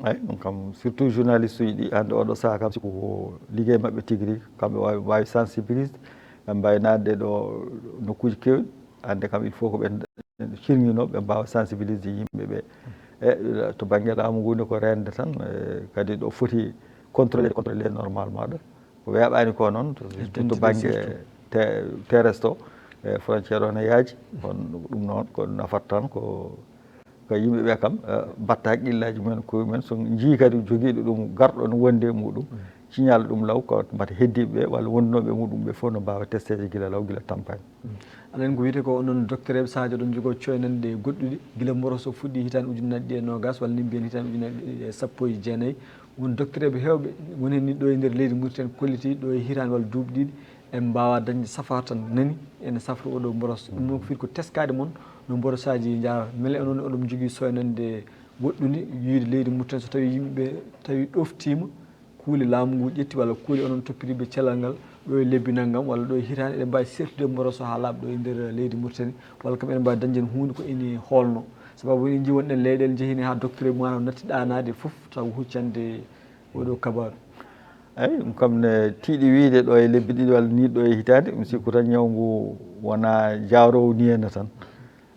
eyi ɗum kam surtout journaliste uji ɗi hande oɗo saaha kam siko ligguey mabɓe tigui rigui kamɓe wawi sensibilisde ɓe mbawi nadde ɗo nokkuji kewɗi hande kam il faut ko ɓe hirngino ɓe mbawa sensibiliser yimɓeɓe e to banggue laamu ngu ko rende tan kadi ɗo foti contrôlé normalement ɗo ko weeɓani ko noon to banggue terrestre e frontiére o ne yaaji kono ɗum noon ko nafat tan ko yimɓeɓe kam batta haqqillaji mumen koye mumen so jii kadi joguiɗo ɗum garɗo no wonde muɗum signal ɗum law ko mbata heddiɓeɓe walla wonnoɓe muɗum ɓe fof no mbawa testeje guila law guila campagne anen ko wiyete ko onon docteur eɓe Sadio ɗon jogo coynande goɗɗuɗi guila mboro so fuɗɗi hitande ujunnaje ɗiɗi e nogas walla ni mbiyen hitande ujunnaje ɗiɗi e sappo e jeenayyi won docteur eɓe hewɓe woni ni ɗo e nder leydi Mauritanie kolliti ɗo e hitande walla duuɓi ɗiɗi en mbawa dañde safara tan nani ene safra oɗo mboros ɗum noon ko fiɗi ko teskade moon no mborosaji jara beele onon oɗon jogui soynande woɗɗuni yiide leydi Mauritanie so tawi yimɓeɓe tawi ɗoftima kuule laamu ngu ƴetti walla kuule onon toppitiɓe cellal ngal ɗo e lebbi naggam walla ɗo e hitande eɗen mbawi sertude mboroso ha laaɓa ɗo e nder leydi Mauritanie walla kam eɗen mbawi dañde hen hunde ko ene holno sababu en jii wonɗen leyɗele jeehini ha docteur eɓe mataw natti ɗanade foof taw huccande oɗo kabaru eyyi ɗum kam ne tiiɗi wiide ɗo e lebbi ɗiɗi walla ni ɗo e hitande mi sikku tan ñaw ngu wona jawrowo ni henna tan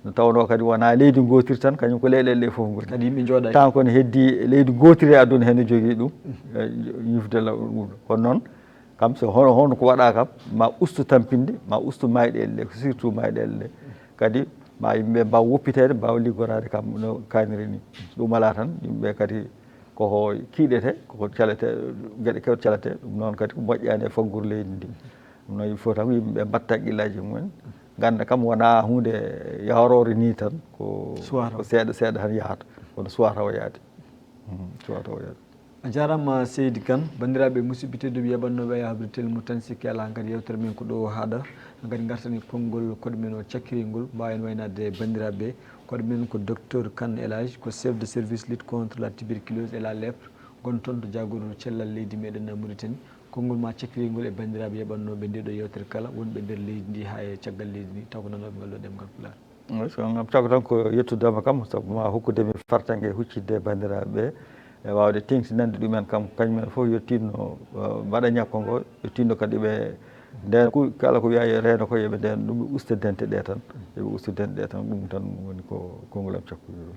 no tawno kadi wona leydi gotiri tan kañum ko leyɗele ɗe foof goni kadi yimɓe jooɗaki tan kono heddi leydi gotiri e aduna hene jogui ɗum yifde ɗum kono noon kam so hono ko waɗa kam ma ustu tampinde ma ustu mayɗele ɗe surtout mayɗele ɗe kadi ma yimɓeɓe mbawa woppitede mbawa liggorade kam no kaniri ni ɗum ala tan yimɓeɓe kadi koko kiiɗete koko calete gueɗe kewɗe calete ɗum noon kadi ko moƴƴani e faggudu leydi ndi ɗum noon il faut tan yimɓeɓe mbatta haqqillaji mumen ganda kam wona hunde yawrore ni tan ko seeɗa seeɗa tan yahata kono suwata o yaade suwata o yaade a jarama Seydi Kane bandiraɓe musidɓe tedduɓe yaɓannoɓe e habride tel mo tan sikki ala kadi yewtere men ko ɗo haɗa kadi gartani konngol koɗe men o cakkiringol mbawen waynade bandiraɓe koɗe men ko docteur Kane Elhadji ko chef de service lutte contre la tuberculose et la lèpre gon toon to jagoro cellal leydi meɗen Mauritanie konngol ma cakkiringol e bandiraɓe yaɓannoɓe nde ɗo yewtere kala wonɓe nder leydi ndi ha e caggal leydi ndi taw ko nanoɓe ngal ɗo ɗemgal Pulaar so gam tago tan ko yettudema kam saabu ma hokkudemi fartangue e huccidde bandiraɓe e wawde tengtinande ɗumen kam kañumen foof yo tinno mbaɗa ñakko ngo yo tinno kadi ɓe nden kala ko wiya reeno ko yooɓe nden ɗum ɓe usta dente ɗe tan yooɓe usta dente ɗe tan ɗum tan woni ko konngol am cakkuɗo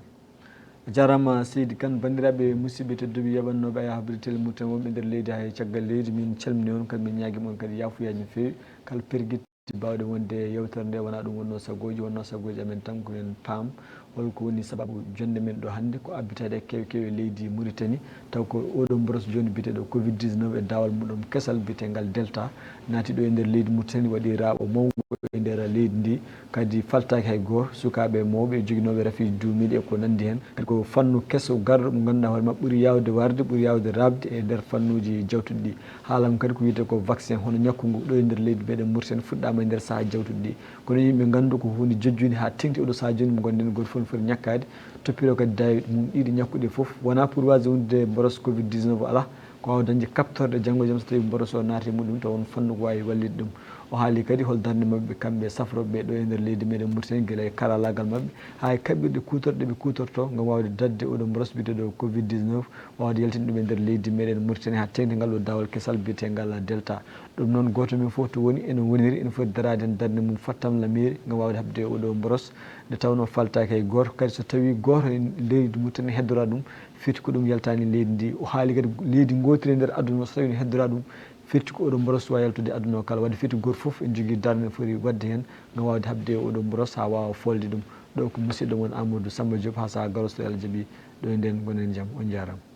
jarama Seydi Kane bandiraɓe musidɓe tedduɓe yaɓannoɓe e habride tel mo tan wonɓe nder leydi hay caggal leydi min calmini on kadi min ñaguima on kadi yafuyaji no fewi kala perguitte bawɗe wonde yewtere nde wona ɗum wonno sagoji amen tan ko en paam holko woni sababu jonde men ɗo hannde ko abbitade kew kew e leydi Mauritanie taw ko oɗo mboros joni biteɗo Covid 19 e dawal muɗum kesal bitegal Delta naati ɗo e nder leydi Mauritanie waɗi raaɓo mawgo e nder leydi ndi kadi faltaki hay goto sukaɓe e mawɓe e joguinoɓe rafiji duumiɗi e ko nandi hen kadi ko fannu kesso garɗo mo ganduɗa hoore mabɓe ɓuuri yawde warde ɓuuri yawde rabde e nder fannuji jawtuɗi ɗi haalam kadi ko wiyete ko vaccin hono ñakkugu ɗo e nder leydi meɗen Mauritanie fuɗɗama e nder saaha jawtuɗi ɗi kono yimɓe gandu ko hunde jojjuni ha tengti oɗo saaha joni mo gonɗen goto fof foti ñakkade toppito kadi dawi mum ɗiɗi ñakkuɗe foof wona pour wasde wondude mboros Covid 19 ala ko wawa dañde captorde janggo e jaam so tawi mboros o naati muɗum taw won fannu ko wawi wallide ɗum o haali kadi hol darde mabɓe kamɓe safroɓe ɗo e nder leydi meɗen Mauritanie guila e karalagal mabɓe ha kaɓɓirɗe kutorɗe ɓe kutorto gam wawde dadde oɗo mboros biteɗo Covid 19 wawde yaltinde ɗum e nder leydi meɗen Mauritanie ha tengti ngal ɗo dawal kesal bitegal Delta ɗum noon goto men foof to woni ene woniri ene foti darade hen darde mum fattam lamiri gam wawde habde oɗo mboros nde tawno faltaki hay goto kadi so tawi goto e leydi Mauritanie heddora ɗum firti ko ɗum yaltani leydi ndi o haali kadi leydi gotiri e nder aduna o so tawi ne heddora ɗum firti ko oɗo mboros wawi yaltude aduna o kala wadde firti goto foof en jogui darde foti wadde hen gam wawde habde oɗo mboros ha wawa folde ɗum ɗo ko musidɗo moon Amadou Samba Diop ha saaha garoso Allah jaaɓi ɗo e nden gonen jaam on jarama